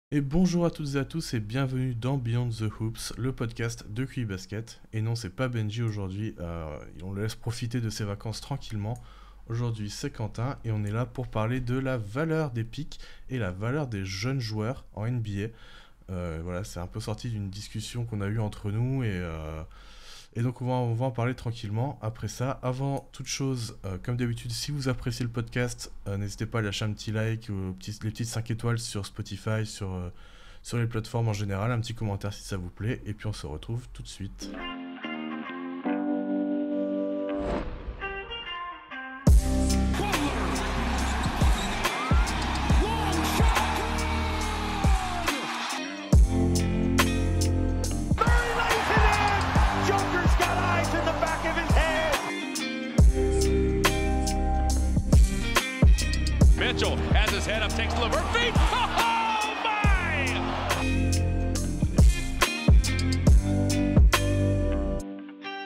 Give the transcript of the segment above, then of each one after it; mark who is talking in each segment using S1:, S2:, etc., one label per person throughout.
S1: Et bonjour à toutes et à tous et bienvenue dans Beyond the Hoops, le podcast de QI Basket. Et non, c'est pas Benji aujourd'hui, on le laisse profiter de ses vacances tranquillement. Aujourd'hui, c'est Quentin et on est là pour parler de la valeur des pics et la valeur des jeunes joueurs en NBA. Voilà, c'est un peu sorti d'une discussion qu'on a eue entre nous et donc on va en parler tranquillement. Après ça, avant toute chose, comme d'habitude, si vous appréciez le podcast, n'hésitez pas à lâcher un petit like ou les petites 5 étoiles sur Spotify, sur les plateformes en général, un petit commentaire si ça vous plaît, et puis on se retrouve tout de suite.
S2: Joker's got eyes in the back of his head. Mitchell has his head up, takes the Levert feet. Oh my!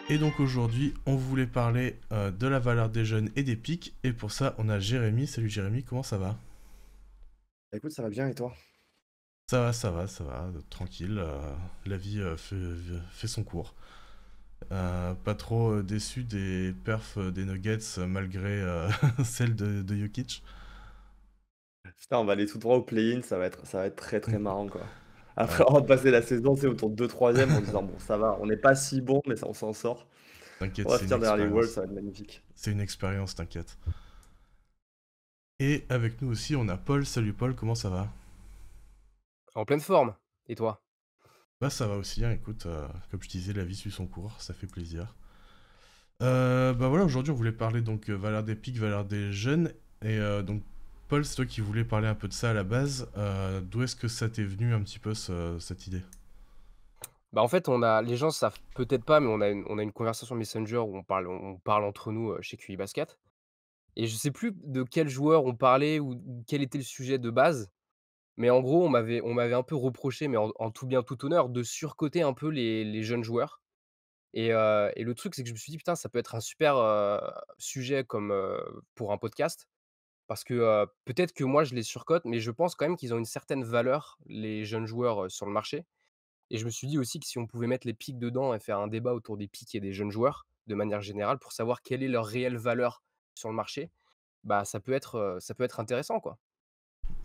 S1: Et donc aujourd'hui, on voulait parler de la valeur des jeunes et des pics, et pour ça, on a Jérémy. Salut Jérémy, comment ça va?
S3: Écoute, ça va bien et toi?
S1: Ça va, tranquille, la vie fait son cours. Pas trop déçu des perfs des Nuggets malgré celle de Jokic.
S3: Putain, on va aller tout droit au play-in, ça va être très très marrant quoi. Après
S1: Ouais,
S3: avoir passé la saison, tu sais, autour de 2-3e en disant bon ça va, on n'est pas si bon mais ça, on s'en sort.
S1: t'inquiète,
S3: On va
S1: c'est une
S3: finir derrière les Wolves,
S1: expérience.
S3: ça va être magnifique.
S1: C'est une expérience, t'inquiète. Et avec nous aussi, on a Paul. Salut Paul, comment ça va?
S4: En pleine forme. Et toi?
S1: Bah ça va aussi, hein, écoute, comme je disais, la vie suit son cours, ça fait plaisir. Bah voilà, aujourd'hui on voulait parler donc valeur des pics, valeur des jeunes. Et donc Paul, c'est toi qui voulais parler un peu de ça à la base. D'où est-ce que ça t'est venu un petit peu cette idée?
S4: Bah, en fait, les gens savent peut-être pas, mais on a une conversation Messenger où on parle entre nous, chez QI Basket, et je sais plus de quel joueur on parlait ou quel était le sujet de base, mais en gros, on m'avait un peu reproché, mais en tout bien tout honneur, de surcoter un peu les jeunes joueurs, et le truc, c'est que je me suis dit: «Putain, ça peut être un super, sujet comme, pour un podcast», parce que, peut-être que moi je les surcote, mais je pense quand même qu'ils ont une certaine valeur, les jeunes joueurs, sur le marché. Et je me suis dit aussi que si on pouvait mettre les pics dedans et faire un débat autour des pics et des jeunes joueurs, de manière générale, pour savoir quelle est leur réelle valeur sur le marché, bah, ça peut être intéressant, quoi.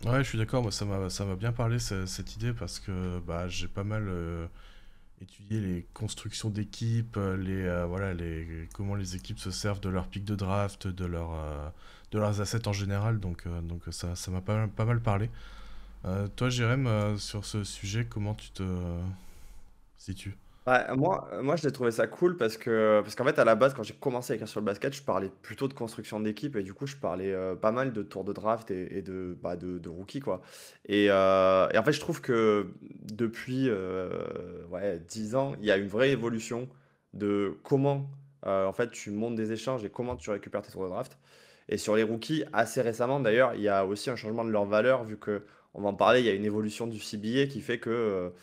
S1: Ouais, je suis d'accord, moi ça m'a bien parlé cette idée parce que bah, j'ai pas mal étudié les constructions d'équipes, voilà, comment les équipes se servent de leurs pics de draft, de leurs assets en général, donc ça m'a pas mal parlé. Toi, Jérém, sur ce sujet, comment tu te situes?
S3: Ouais, moi je l'ai trouvé ça cool parce qu'en fait à la base quand j'ai commencé à écrire sur le basket, je parlais plutôt de construction d'équipe et du coup je parlais pas mal de tours de draft et de rookies quoi. Et en fait je trouve que depuis ouais, 10 ans, il y a une vraie évolution de comment en fait tu montes des échanges et comment tu récupères tes tours de draft. Et sur les rookies, assez récemment d'ailleurs, il y a aussi un changement de leur valeur vu que on va en parler, il y a une évolution du CBA qui fait que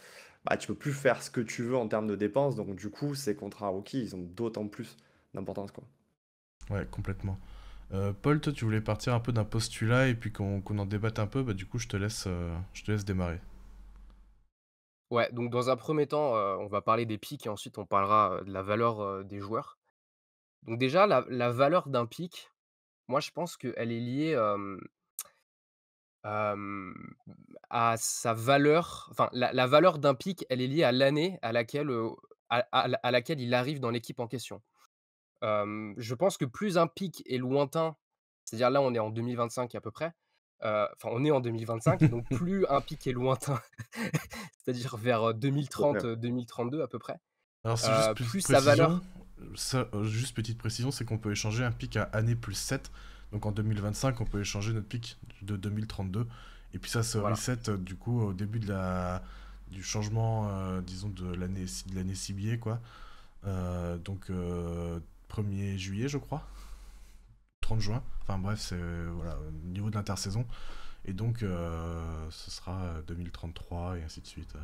S3: bah, tu peux plus faire ce que tu veux en termes de dépenses. Donc, du coup, ces contrats rookies, ils ont d'autant plus d'importance, quoi.
S1: Ouais, complètement. Paul, toi, tu voulais partir un peu d'un postulat et puis qu'on en débatte un peu, bah du coup, je te laisse démarrer.
S4: Ouais, donc dans un premier temps, on va parler des pics et ensuite on parlera, de la valeur, des joueurs. Donc déjà la valeur d'un pic, moi je pense qu'elle est liée, hem, à sa valeur, enfin la valeur d'un pic, elle est liée à l'année à laquelle, à laquelle il arrive dans l'équipe en question. Je pense que plus un pic est lointain, c'est-à-dire là, on est en 2025 à peu près, enfin, on est en 2025, donc plus un pic est lointain, c'est-à-dire vers,
S3: Tout à fait.
S4: 2030, 2032 à peu près,
S1: Alors, c'est juste petite
S4: plus sa
S1: précision,
S4: valeur.
S1: juste petite précision, c'est qu'on peut échanger un pic à année plus 7. Donc en 2025, on peut échanger notre pic de 2032. Et puis ça se
S4: Voilà,
S1: reset du coup au début du changement, disons, de l'année CBA, quoi. Donc 1er juillet, je crois. 30 juin. Enfin bref, c'est voilà, au niveau de l'intersaison. Et donc ce sera 2033 et ainsi de suite.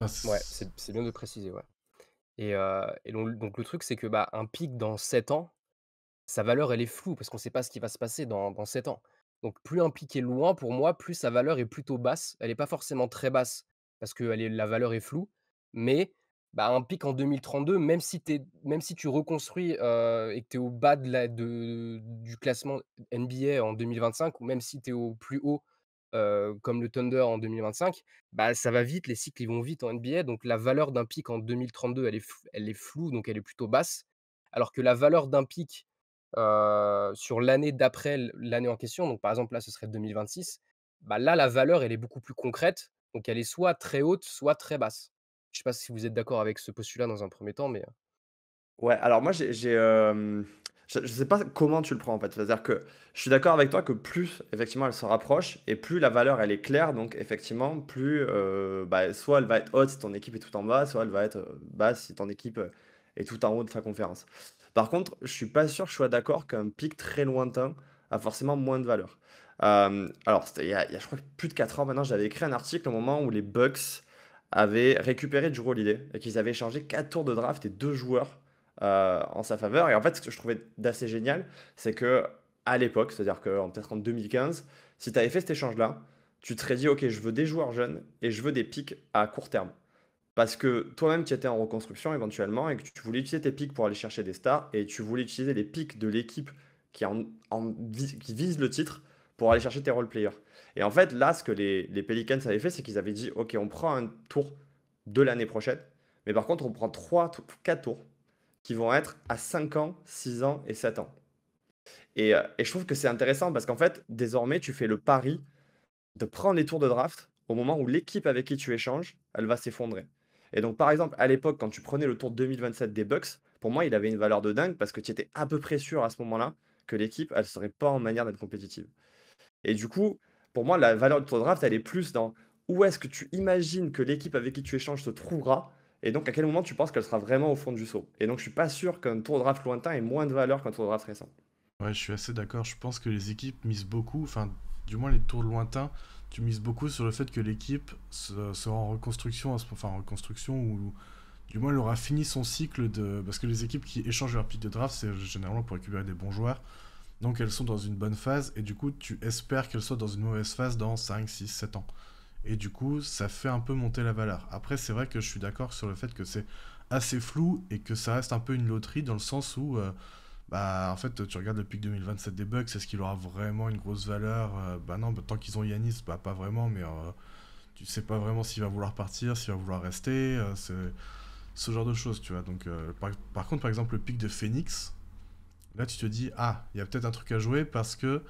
S1: Enfin,
S4: ouais, c'est bien de préciser, ouais, et donc le truc, c'est que, bah, un pic dans 7 ans, sa valeur, elle est floue parce qu'on ne sait pas ce qui va se passer dans 7 ans. Donc plus un pic est loin pour moi, plus sa valeur est plutôt basse. Elle est pas forcément très basse parce que la valeur est floue, mais bah, un pic en 2032, même si tu reconstruis, et que tu es au bas du classement NBA en 2025 ou même si tu es au plus haut, comme le Thunder en 2025, bah, ça va vite, les cycles, ils vont vite en NBA, donc la valeur d'un pic en 2032, elle est floue, donc elle est plutôt basse. Alors que la valeur d'un pic, sur l'année d'après l'année en question, donc par exemple là, ce serait 2026, bah, là, la valeur, elle est beaucoup plus concrète, donc elle est soit très haute, soit très basse. Je sais pas si vous êtes d'accord avec ce postulat dans un premier temps, mais,
S3: Ouais, alors moi je sais pas comment tu le prends en fait. C'est-à-dire que je suis d'accord avec toi que plus effectivement elle se rapproche et plus la valeur elle est claire, donc effectivement plus bah, soit elle va être haute si ton équipe est tout en bas, soit elle va être basse si ton équipe est tout en haut de sa conférence. Par contre, je suis pas sûr que je sois d'accord qu'un pic très lointain a forcément moins de valeur. Alors, c'était il y a, je crois, plus de 4 ans maintenant, j'avais écrit un article au moment où les Bucks avaient récupéré Drew Holiday et qu'ils avaient échangé 4 tours de draft et 2 joueurs en sa faveur. Et en fait, ce que je trouvais d'assez génial, c'est que à l'époque, c'est-à-dire peut-être en 2015, si tu avais fait cet échange-là, tu te serais dit, OK, je veux des joueurs jeunes et je veux des pics à court terme. Parce que toi-même, tu étais en reconstruction éventuellement et que tu voulais utiliser tes pics pour aller chercher des stars et tu voulais utiliser les pics de l'équipe qui vise le titre pour aller chercher tes role players. Et en fait, là, ce que les Pelicans avaient fait, c'est qu'ils avaient dit, OK, on prend un tour de l'année prochaine, mais par contre, on prend 4 tours qui vont être à 5 ans, 6 ans et 7 ans. Et je trouve que c'est intéressant parce qu'en fait, désormais, tu fais le pari de prendre les tours de draft au moment où l'équipe avec qui tu échanges, elle va s'effondrer. Et donc, par exemple, à l'époque, quand tu prenais le tour 2027 des Bucks, pour moi, il avait une valeur de dingue parce que tu étais à peu près sûr à ce moment-là que l'équipe, elle serait pas en manière d'être compétitive. Et du coup, pour moi, la valeur du tour de draft, elle est plus dans où est-ce que tu imagines que l'équipe avec qui tu échanges se trouvera et donc à quel moment tu penses qu'elle sera vraiment au fond du saut. Et donc, je suis pas sûr qu'un tour de draft lointain ait moins de valeur qu'un tour de draft récent.
S1: Ouais, je suis assez d'accord. Je pense que les équipes misent beaucoup, enfin, du moins les tours lointains, tu mises beaucoup sur le fait que l'équipe sera en reconstruction, enfin en reconstruction, ou du moins elle aura fini son cycle de. Parce que les équipes qui échangent leur pick de draft, c'est généralement pour récupérer des bons joueurs. Donc elles sont dans une bonne phase, et du coup tu espères qu'elles soient dans une mauvaise phase dans 5, 6, 7 ans. Et du coup, ça fait un peu monter la valeur. Après, c'est vrai que je suis d'accord sur le fait que c'est assez flou et que ça reste un peu une loterie dans le sens où bah, en fait, tu regardes le pic 2027 des Bucks, est-ce qu'il aura vraiment une grosse valeur? Bah non, bah, tant qu'ils ont Yanis, bah pas vraiment, mais tu sais pas vraiment s'il va vouloir partir, s'il va vouloir rester, c'est ce genre de choses, tu vois. Donc, par contre, par exemple, le pic de Phoenix, là, tu te dis, ah, il y a peut-être un truc à jouer parce que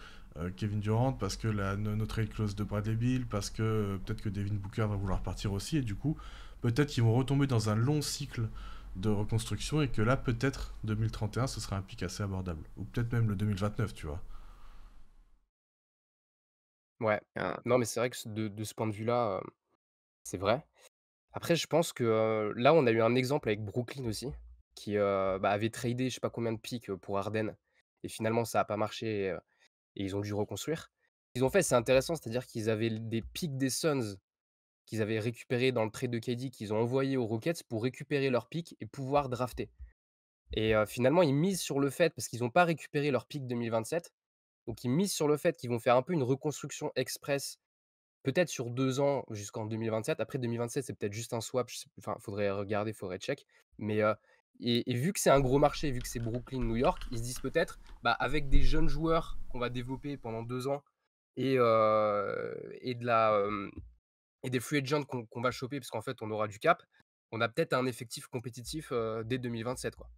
S1: Kevin Durant, parce que la no trade clause de Bradley Beal, parce que peut-être que Devin Booker va vouloir partir aussi, et du coup, peut-être qu'ils vont retomber dans un long cycle de reconstruction et que là, peut-être 2031, ce sera un pic assez abordable. Ou peut-être même le 2029, tu vois.
S4: ouais.
S3: Ah,
S4: Non, mais c'est vrai que de ce point de vue-là, c'est vrai. Après, je pense que, là, on a eu un exemple avec Brooklyn aussi, qui, bah, avait tradé je sais pas combien de picks, pour Harden et finalement ça a pas marché et ils ont dû reconstruire. Ce qu'ils ont fait, c'est intéressant, c'est-à-dire qu'ils avaient des picks des Suns qu'ils avaient récupérés dans le trade de KD, qu'ils ont envoyé aux Rockets pour récupérer leurs picks et pouvoir drafter et finalement, ils misent sur le fait parce qu'ils ont pas récupéré leur pick 2027, donc ils misent sur le fait qu'ils vont faire un peu une reconstruction express. Peut-être sur 2 ans jusqu'en 2027. Après 2027, c'est peut-être juste un swap, je sais plus, enfin, faudrait regarder, faudrait check. Mais, et vu que c'est un gros marché, vu que c'est Brooklyn, New York, ils se disent peut-être: «Bah, avec des jeunes joueurs qu'on va développer pendant 2 ans et de la, et des free agents qu'on va choper parce qu'en fait, on aura du cap, on a peut-être un effectif compétitif, dès 2027, quoi».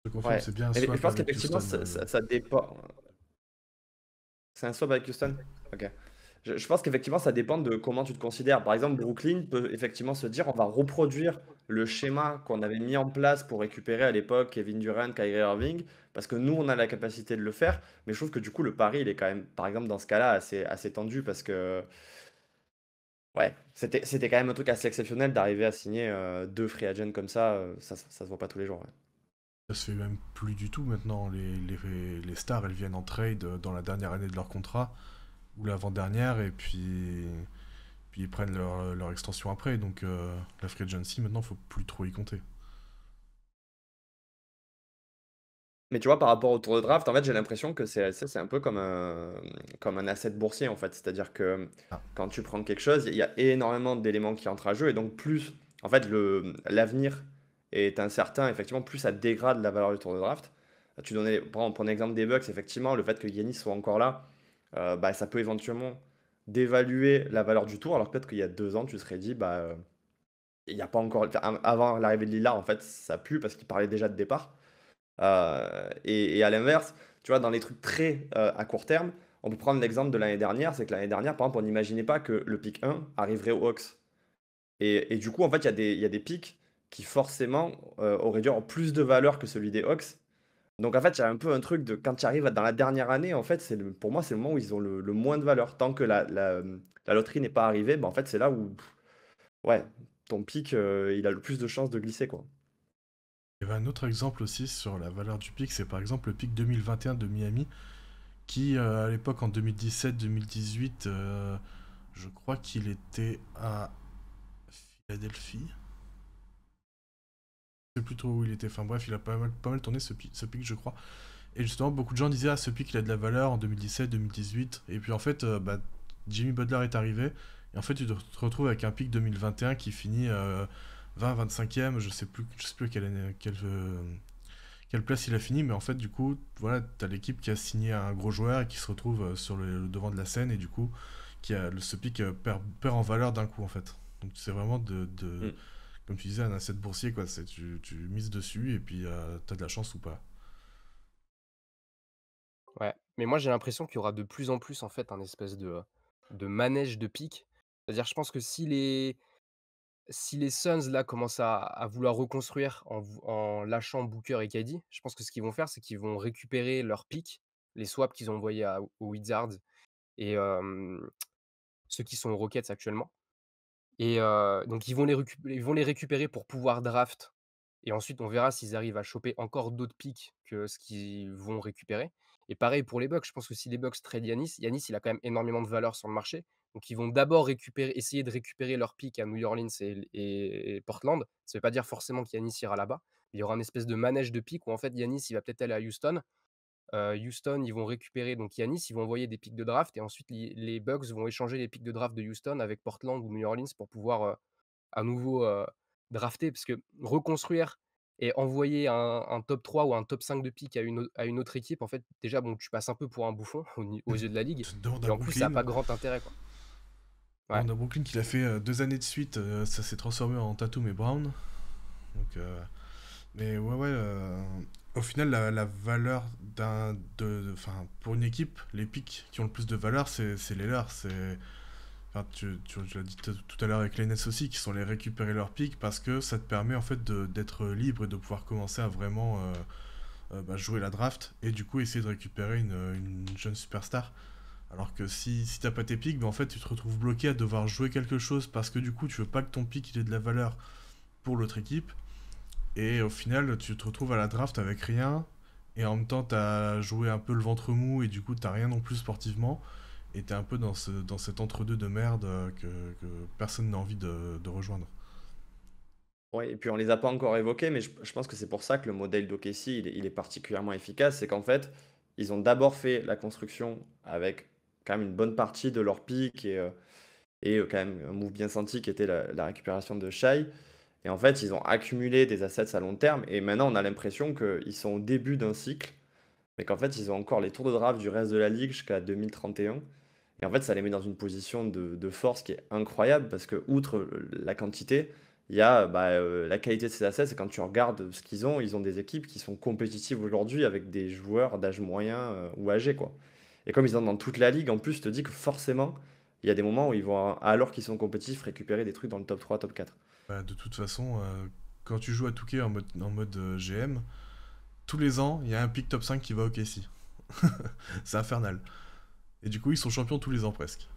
S1: Je confirme,
S3: ouais.
S1: c'est bien un
S3: Et je
S1: swap
S3: pense
S1: avec
S3: qu'effectivement,
S1: Houston.
S3: ça dépend. C'est un swap avec Houston? Ok. Je pense qu'effectivement, ça dépend de comment tu te considères. Par exemple, Brooklyn peut effectivement se dire, on va reproduire le schéma qu'on avait mis en place pour récupérer à l'époque Kevin Durant, Kyrie Irving, parce que nous, on a la capacité de le faire. Mais je trouve que du coup, le pari, il est quand même, par exemple, dans ce cas-là, assez tendu parce que, ouais, c'était quand même un truc assez exceptionnel d'arriver à signer deux free agents comme ça. Ça se voit pas tous les jours. Ouais.
S1: Ça se fait même plus du tout maintenant. Les stars, elles viennent en trade dans la dernière année de leur contrat ou l'avant-dernière, et puis ils prennent leur extension après. Donc la free agency, maintenant, faut plus trop y compter.
S3: Mais tu vois, par rapport au tour de draft, en fait, j'ai l'impression que c'est un peu comme un asset boursier, en fait. C'est-à-dire que
S1: Ah.
S3: quand tu prends quelque chose, il y a énormément d'éléments qui entrent à jeu. Et donc, plus, en fait, l'avenir est incertain, effectivement, plus ça dégrade la valeur du tour de draft. Tu donnais, par exemple, pour l'exemple des Bucks, effectivement, le fait que Giannis soit encore là, bah, ça peut éventuellement dévaluer la valeur du tour. Alors peut-être qu'il y a 2 ans, tu te serais dit, bah, il n'y a pas encore. Enfin, avant l'arrivée de Lillard, en fait, ça pue parce qu'il parlait déjà de départ. Et à l'inverse, tu vois, dans les trucs très à court terme, on peut prendre l'exemple de l'année dernière. C'est que l'année dernière, par exemple, on n'imaginait pas que le pick 1 arriverait aux Hawks. Et du coup, en fait, il y a des pics qui forcément auraient dû avoir plus de valeur que celui des Hawks. Donc en fait, il y a un peu un truc de quand tu arrives dans la dernière année, en fait, pour moi, c'est le moment où ils ont le moins de valeur. Tant que la loterie n'est pas arrivée, bah, en fait, c'est là où, ouais, ton pic, il a le plus de chances de glisser, quoi.
S1: Il y avait un autre exemple aussi sur la valeur du pic, c'est par exemple le pic 2021 de Miami, qui à l'époque en 2017-2018, je crois qu'il était à Philadelphie. Je sais plus trop où il était, enfin bref, il a pas mal tourné ce pic, je crois. Et justement, beaucoup de gens disaient, ah, ce pic il a de la valeur en 2017-2018. Et puis en fait, bah, Jimmy Butler est arrivé, et en fait, tu te retrouves avec un pic 2021 qui finit 20-25e, je sais plus quelle place il a fini, mais en fait, du coup, voilà, t'as l'équipe qui a signé un gros joueur et qui se retrouve sur le devant de la scène, et du coup, ce pic perd en valeur d'un coup, en fait. Donc c'est vraiment
S3: Mm.
S1: comme tu disais, un asset boursier, quoi. Tu mises dessus et puis t'as de la chance ou pas.
S4: Ouais, mais moi j'ai l'impression qu'il y aura de plus en plus en fait un espèce de manège de pique. C'est-à-dire je pense que si les Suns là commencent à vouloir reconstruire en lâchant Booker et KD, je pense que ce qu'ils vont faire, c'est qu'ils vont récupérer leurs pics, les swaps qu'ils ont envoyés aux Wizards et ceux qui sont aux Rockets actuellement et donc ils vont les récupérer pour pouvoir draft et ensuite on verra s'ils arrivent à choper encore d'autres pics que ce qu'ils vont récupérer et pareil pour les Bucks. Je pense que si les Bucks trade Giannis, il a quand même énormément de valeur sur le marché. Donc ils vont d'abord essayer de récupérer leurs pics à New Orleans et Portland. Ça ne veut pas dire forcément qu'Giannis ira là-bas. Il y aura un espèce de manège de pics où en fait Giannis, il va peut-être aller à Houston. Houston, ils vont récupérer donc Giannis, ils vont envoyer des pics de draft et ensuite les Bucks vont échanger les pics de draft de Houston avec Portland ou New Orleans pour pouvoir, à nouveau, drafter. Parce que reconstruire et envoyer un top 3 ou un top 5 de pick à une autre équipe, en fait, déjà, bon, tu passes un peu pour un bouffon aux yeux de la ligue
S1: Tu te demandes
S4: et
S1: à
S4: en plus, ça a
S1: Brooklyn.
S4: pas grand intérêt, quoi. Ouais,
S1: On a Brooklyn qui l'a fait 2 années de suite, ça s'est transformé en Tatum et Brown. Donc, mais ouais, ouais. Au final, la valeur enfin, pour une équipe, les pics qui ont le plus de valeur, c'est les leurs. Enfin, tu l'as dit tout à l'heure avec les Nets aussi, qui sont les récupérer leurs pics parce que ça te permet en fait d'être libre et de pouvoir commencer à vraiment bah, jouer la draft et du coup essayer de récupérer une jeune superstar. Alors que si t'as pas tes pics, bah, en fait tu te retrouves bloqué à devoir jouer quelque chose parce que du coup tu veux pas que ton pic il ait de la valeur pour l'autre équipe. Et au final tu te retrouves à la draft avec rien. Et en même temps t'as joué un peu le ventre mou et du coup t'as rien non plus sportivement. Et t'es un peu dans cet entre-deux de merde que personne n'a envie de rejoindre.
S3: Ouais, et puis on les a pas encore évoqués, mais je pense que c'est pour ça que le modèle d'OKC, il est particulièrement efficace. C'est qu'en fait, ils ont d'abord fait la construction avec quand même une bonne partie de leur pic et quand même un move bien senti qui était la récupération de Shai. Et en fait, ils ont accumulé des assets à long terme. Et maintenant, on a l'impression qu'ils sont au début d'un cycle, mais qu'en fait, ils ont encore les tours de draft du reste de la ligue jusqu'à 2031. Et en fait, ça les met dans une position de force qui est incroyable parce que, outre la quantité, il y a bah, la qualité de ces assets. Et quand tu regardes ce qu'ils ont des équipes qui sont compétitives aujourd'hui avec des joueurs d'âge moyen ou âgé, quoi. Et comme ils en ont dans toute la ligue, en plus, je te dis que forcément, il y a des moments où ils vont, alors qu'ils sont compétitifs, récupérer des trucs dans le top 3, top 4.
S1: Bah, de toute façon, quand tu joues à Touquet en mode GM, tous les ans il y a un pick top 5 qui va au KC. C'est infernal. Et du coup ils sont champions tous les ans presque.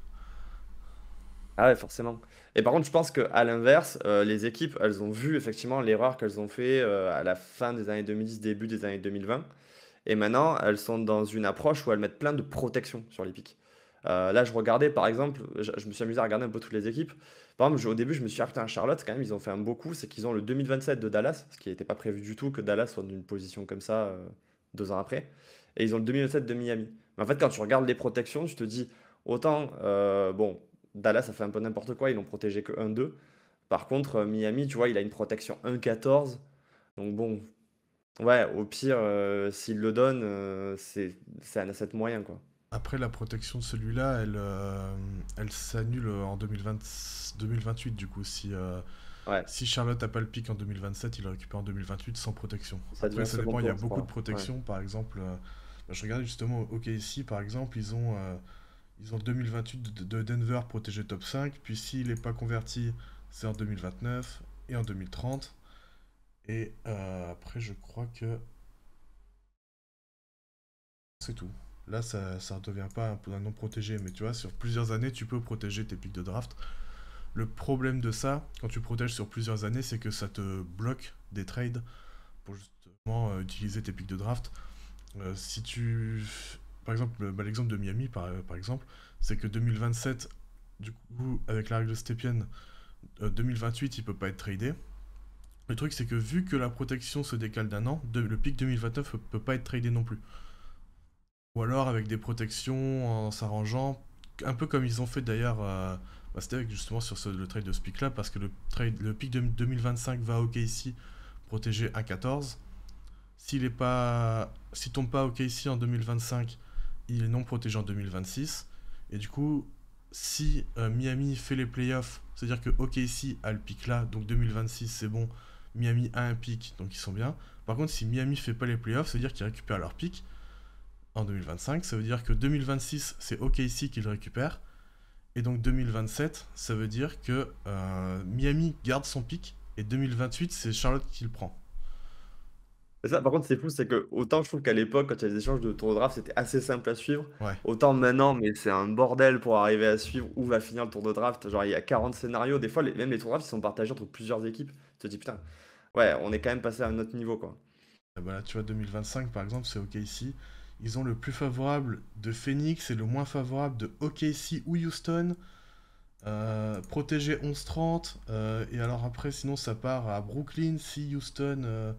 S3: Ah ouais, forcément. Et par contre, je pense qu'à l'inverse, les équipes, elles ont vu effectivement l'erreur qu'elles ont fait à la fin des années 2010, début des années 2020. Et maintenant, elles sont dans une approche où elles mettent plein de protections sur les pics. Là, je regardais, par exemple, je me suis amusé à regarder un peu toutes les équipes. Par exemple, au début, je me suis dit, ah, putain, Charlotte, quand même, ils ont fait un beau coup. C'est qu'ils ont le 2027 de Dallas, ce qui n'était pas prévu du tout que Dallas soit dans une position comme ça 2 ans après, et ils ont le 2007 de Miami. Mais en fait, quand tu regardes les protections, tu te dis, autant, bon, Dallas, ça fait un peu n'importe quoi, ils l'ont protégé que 1-2. Par contre, Miami, tu vois, il a une protection 1-14. Donc bon, ouais, au pire, s'il le donne, c'est un asset moyen, quoi.
S1: Après, la protection de celui-là, elle s'annule en 2028, du coup.
S3: Ouais,
S1: Si Charlotte n'a pas le pic en 2027, il le récupère en 2028 sans protection.
S3: ça devient
S1: Après,
S3: un
S1: ça
S3: second
S1: dépend, il y a
S3: tour, je
S1: beaucoup de
S3: crois. Ouais.
S1: protections. Par exemple, je regardais justement au OKC, par exemple, ils ont 2028 de Denver protégé top 5. Puis s'il n'est pas converti, c'est en 2029 et en 2030. Et après, je crois que c'est tout. Là, ça ne devient pas un non protégé. Mais tu vois, sur plusieurs années, tu peux protéger tes pics de draft. Le problème de ça, quand tu protèges sur plusieurs années, c'est que ça te bloque des trades pour justement utiliser tes pics de draft. Si tu... Par exemple, l'exemple de Miami, par exemple, c'est que 2027, du coup, avec la règle Stepien, 2028, il peut pas être tradé. Le truc, c'est que vu que la protection se décale d'un an, le pic 2029 peut pas être tradé non plus. Ou alors avec des protections en s'arrangeant, un peu comme ils ont fait d'ailleurs, c'était justement sur le trade de ce pic là, parce que le pic de 2025 va au KC protéger 1,14. S'il tombe pas au KC en 2025, il est non protégé en 2026. Et du coup, si Miami fait les playoffs, c'est-à-dire que OKC a le pic là, donc 2026 c'est bon, Miami a un pic, donc ils sont bien. Par contre, si Miami fait pas les playoffs, c'est-à-dire qu'ils récupèrent leur pic en 2025, ça veut dire que 2026 c'est OKC qui le récupère. Et donc 2027, ça veut dire que Miami garde son pic et 2028 c'est Charlotte qui le prend.
S3: Et ça, par contre, c'est fou, c'est que autant je trouve qu'à l'époque, quand il y avait des échanges de tour de draft, c'était assez simple à suivre.
S1: Ouais.
S3: Autant maintenant, mais c'est un bordel pour arriver à suivre où va finir le tour de draft. Genre, il y a 40 scénarios. Des fois, même les tours de draft, ils sont partagés entre plusieurs équipes. Tu te dis, putain, ouais, on est quand même passé à un autre niveau, quoi.
S1: Ah bah là, tu vois, 2025 par exemple, c'est OKC. Ils ont le plus favorable de Phoenix et le moins favorable de OKC ou Houston. Protégé 11-30. Et alors après, sinon, ça part à Brooklyn, si Houston.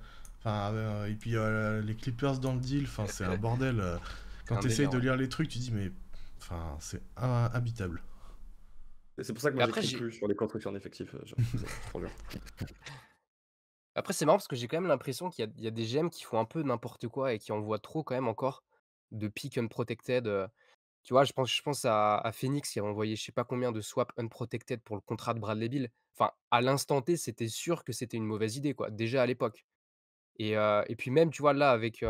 S1: Et puis les Clippers dans le deal. Enfin, c'est un bordel.
S4: C'est
S1: Quand
S4: un
S1: tu essayes
S4: délire,
S1: de
S4: ouais.
S1: lire les trucs, tu dis, mais. Enfin, c'est habitable.
S3: Et c'est pour ça que
S4: Mais
S3: moi,
S4: après,
S3: j'écris
S4: j'ai
S3: plus sur les constructions d'effectifs. C'est trop bien.
S4: après, c'est marrant parce que j'ai quand même l'impression qu'il y a des GM qui font un peu n'importe quoi et qui envoient trop quand même encore de pick unprotected. Tu vois, je pense à Phoenix qui a envoyé je sais pas combien de swap unprotected pour le contrat de Bradley Beal. Enfin, à l'instant T, c'était sûr que c'était une mauvaise idée, quoi, déjà à l'époque. Et puis même, tu vois, là, avec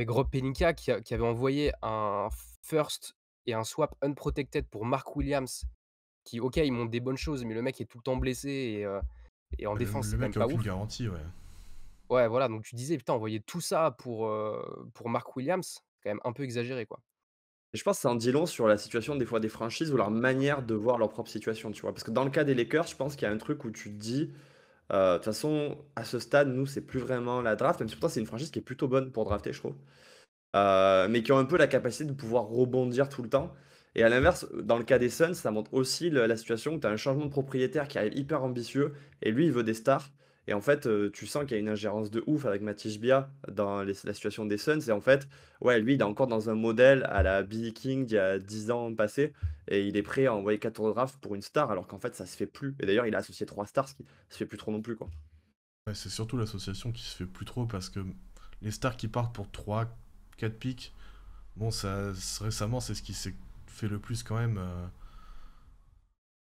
S4: Rob Pelinka qui avait envoyé un first et un swap unprotected pour Mark Williams qui, OK, il montre des bonnes choses, mais le mec est tout le temps blessé et en
S1: Le,
S4: défense,
S1: le
S4: c'est quand même
S1: mec a
S4: pas
S1: aucune
S4: ouf.
S1: garantie, ouais.
S4: Ouais, voilà, donc tu disais: «Putain, envoyer tout ça pour Mark Williams», c'est quand même un peu exagéré, quoi.
S3: Et je pense que ça en dit long sur la situation des fois des franchises ou leur manière de voir leur propre situation, tu vois. Parce que dans le cas des Lakers, je pense qu'il y a un truc où tu te dis, de toute façon, à ce stade, nous, c'est plus vraiment la draft, même si pourtant c'est une franchise qui est plutôt bonne pour drafter, je trouve. Mais qui ont un peu la capacité de pouvoir rebondir tout le temps. Et à l'inverse, dans le cas des Suns, ça montre aussi la situation où tu as un changement de propriétaire qui arrive hyper ambitieux et lui, il veut des stars. Et en fait, tu sens qu'il y a une ingérence de ouf avec Matisse Bia dans la situation des Suns. Et en fait, ouais, lui, il est encore dans un modèle à la B. King d'il y a 10 ans passé. Et il est prêt à envoyer 4 tours de draft pour une star, alors qu'en fait, ça se fait plus. Et d'ailleurs, il a associé 3 stars, ce qui se fait plus trop non plus, quoi.
S1: Ouais, c'est surtout l'association qui se fait plus trop parce que les stars qui partent pour 3 4 pics, bon, récemment, c'est ce qui s'est fait le plus quand même.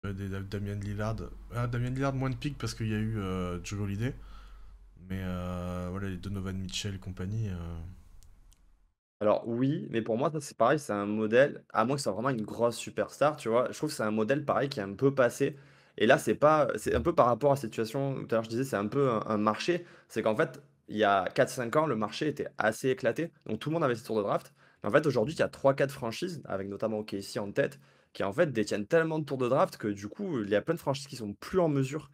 S1: Damien Lillard. Damien Lillard, moins de pics parce qu'il y a eu Joe Holiday. Mais voilà, les Donovan Mitchell et compagnie.
S3: Alors oui, mais pour moi, ça c'est pareil, c'est un modèle, à moins que ce soit vraiment une grosse superstar, tu vois? Je trouve que c'est un modèle pareil qui est un peu passé. Et là, c'est un peu par rapport à cette situation, tout à l'heure je disais, c'est un peu un marché. C'est qu'en fait, il y a 4 5 ans, le marché était assez éclaté. Donc tout le monde avait ses tours de draft. Mais en fait, aujourd'hui, il y a 3 4 franchises, avec notamment OKC en tête, qui en fait détiennent tellement de tours de draft que du coup, il y a plein de franchises qui sont plus en mesure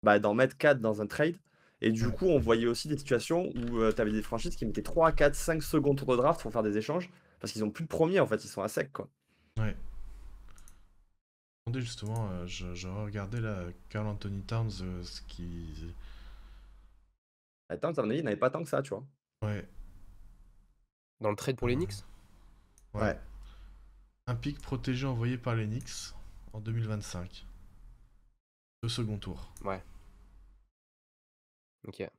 S3: bah, d'en mettre 4 dans un trade. Et du
S1: Ouais,
S3: coup, on voyait aussi des situations où tu avais des franchises qui mettaient 3 4 5 secondes tour de draft pour faire des échanges parce qu'ils ont plus de premier en fait, ils sont à sec quoi.
S1: ouais. Attendez, justement, je regardais là, Karl Anthony Towns, ce qui.
S3: Attends, à mon avis, il n'y en avait pas tant que ça, tu vois.
S1: Ouais,
S4: Dans le trade pour les Knicks?
S1: ouais.
S3: Ouais.
S1: Un pic protégé envoyé par les Knicks en 2025. Le second tour.
S4: Ouais, OK.
S1: Là,
S3: Ouais,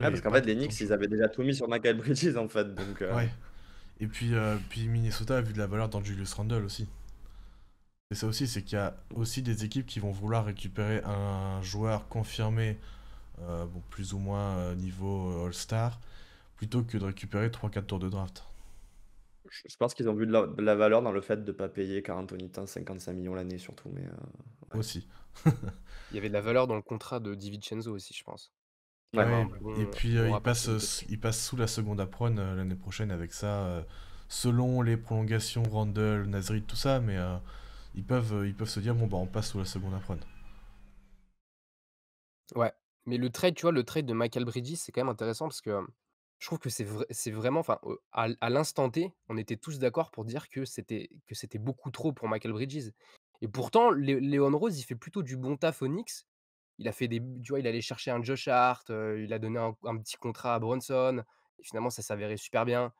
S1: il n'y
S3: parce
S1: avait
S3: qu'en
S1: pas
S3: fait, les
S1: tant de
S3: Knicks,
S1: choix.
S3: ils avaient déjà tout mis sur Michael Bridges, en fait. Donc,
S1: Ouais. Et puis Minnesota a vu de la valeur dans Julius Randle aussi. Et ça aussi, c'est qu'il y a aussi des équipes qui vont vouloir récupérer un joueur confirmé, bon, plus ou moins niveau All-Star, plutôt que de récupérer 3-4 tours de draft.
S3: je pense qu'ils ont vu de la valeur dans le fait de ne pas payer Karl Anthony Towns 55 millions l'année, surtout. Mais ouais.
S1: Aussi.
S4: Il y avait de la valeur dans le contrat de DiVincenzo aussi, je pense, qui avait
S3: Ouais.
S1: Ouais,
S4: un
S1: et puis
S4: bon
S1: il
S4: rapport
S1: passe,
S4: qualité-prix.
S1: il passe sous la seconde apron l'année prochaine avec ça, selon les prolongations, Randle, Nasri, tout ça, mais ils peuvent se dire, bon, bah, on passe sous la seconde apron.
S4: Ouais, mais le trade, tu vois, le trade de Michael Bridges, c'est quand même intéressant parce que, je trouve que c'est vraiment enfin, à l'instant T, on était tous d'accord pour dire que c'était beaucoup trop pour Michael Bridges et pourtant Leon Rose, il fait plutôt du bon taf aux Knicks. Il a fait des tu vois, il allait chercher un Josh Hart, il a donné un petit contrat à Brunson et finalement ça s'avérait super bien.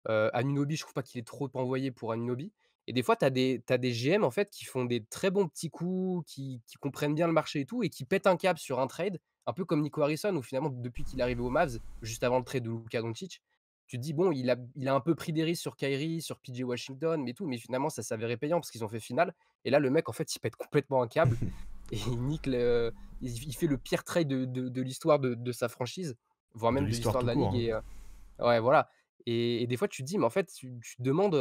S4: Anunoby, je trouve pas qu'il est trop envoyé pour Anunoby et des fois, tu as des GM, en fait, qui font des très bons petits coups, qui comprennent bien le marché et tout et qui pètent un câble sur un trade, un peu comme Nico Harrison où finalement, depuis qu'il est arrivé aux Mavs, juste avant le trade de Luka Doncic, tu te dis: «Bon, il a un peu pris des risques sur Kyrie, sur PJ Washington, mais tout», mais finalement, ça s'avérait payant parce qu'ils ont fait finale et là, le mec, en fait, il pète complètement un câble et il nique il fait le pire trade de l'histoire de sa franchise, voire
S1: De
S4: même de
S1: l'histoire
S4: l'histoire de
S1: tout
S4: la
S1: court,
S4: ligue
S1: hein.
S4: et ouais, voilà et des fois tu te dis: «Mais en fait, tu te demandes,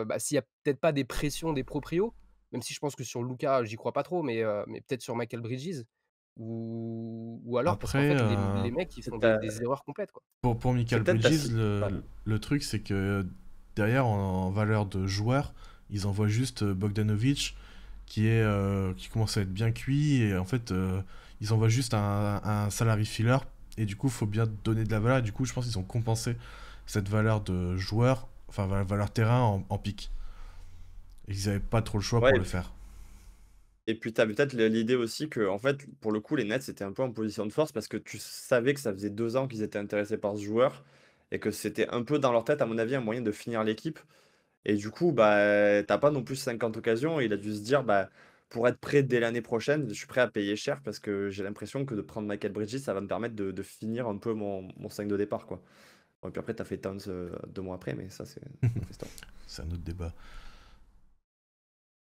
S4: bah, s'il y a peut-être pas des pressions des proprios?» même si je pense que sur Luka, j'y crois pas trop, mais peut-être sur Michael Bridges ou alors parce qu'en
S1: Après,
S4: fait les mecs, ils font
S3: Tu
S4: des erreurs complètes, quoi.
S1: pour
S3: C'est
S1: Michael
S3: peut-être ta
S1: Bridges,
S3: si pardon.
S1: le truc, c'est que derrière, en valeur de joueur, ils envoient juste Bogdanovic, qui commence à être bien cuit, et en fait, ils envoient juste un salary filler, et du coup, il faut bien donner de la valeur, et du coup, je pense qu'ils ont compensé cette valeur de joueur, enfin, valeur terrain en pic. Et qu'ils n'avaient pas trop le choix
S3: Ouais,
S1: pour le faire.
S3: et puis tu as peut-être l'idée aussi que, en fait, pour le coup, les Nets étaient un peu en position de force parce que tu savais que ça faisait 2 ans qu'ils étaient intéressés par ce joueur et que c'était un peu dans leur tête, à mon avis, un moyen de finir l'équipe. Et du coup, bah, tu pas non plus 50 occasions. Et il a dû se dire, bah, pour être prêt dès l'année prochaine, je suis prêt à payer cher parce que j'ai l'impression que de prendre Michael Bridges, ça va me permettre de finir un peu mon 5 de départ, quoi. Bon, et puis après, tu as fait Towns 2 mois après, mais ça, c'est une autre histoire.
S1: C'est un autre débat.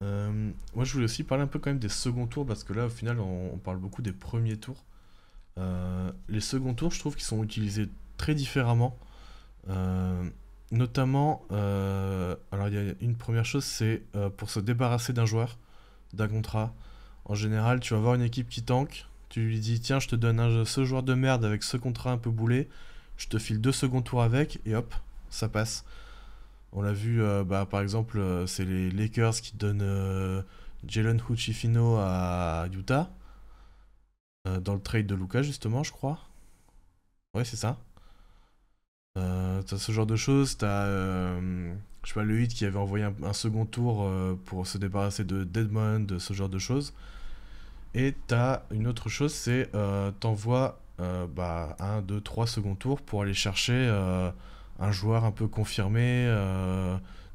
S1: Moi, je voulais aussi parler un peu quand même des seconds tours, parce que là, au final, on parle beaucoup des premiers tours. Les seconds tours, je trouve qu'ils sont utilisés très différemment. Notamment, alors il y a une première chose, c'est pour se débarrasser d'un joueur, d'un contrat. En général, tu vas voir une équipe qui tank, tu lui dis tiens, je te donne ce joueur de merde avec ce contrat un peu boulé, je te file 2 seconds tours avec, et hop, ça passe. On l'a vu, bah, par exemple, c'est les Lakers qui donnent Jalen Hood-Schifino à Utah, dans le trade de Luka, justement, je crois. Ouais, c'est ça. T'as ce genre de choses, t'as je sais pas, le Heat qui avait envoyé un second tour pour se débarrasser de Deadmond, de ce genre de choses. Et t'as une autre chose, c'est t'envoies bah, 1, 2, 3 second tours pour aller chercher un joueur un peu confirmé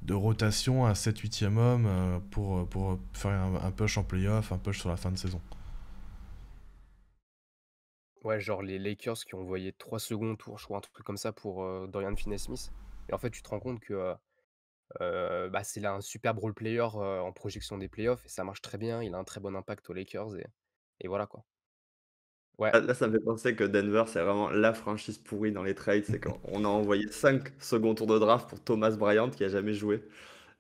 S1: de rotation, un 7-8e homme pour faire un push en playoff, un push sur la fin de saison.
S4: Ouais, genre les Lakers qui ont envoyé 3 secondes tours, je crois, un truc comme ça pour, Dorian Finney-Smith et en fait, tu te rends compte que, bah, c'est là un super role player, en projection des playoffs et ça marche très bien. Il a un très bon impact aux Lakers et voilà, quoi. Ouais,
S3: Là, ça me fait penser que Denver, c'est vraiment la franchise pourrie dans les trades. C'est qu'on a envoyé 5 second tours de draft pour Thomas Bryant qui a jamais joué.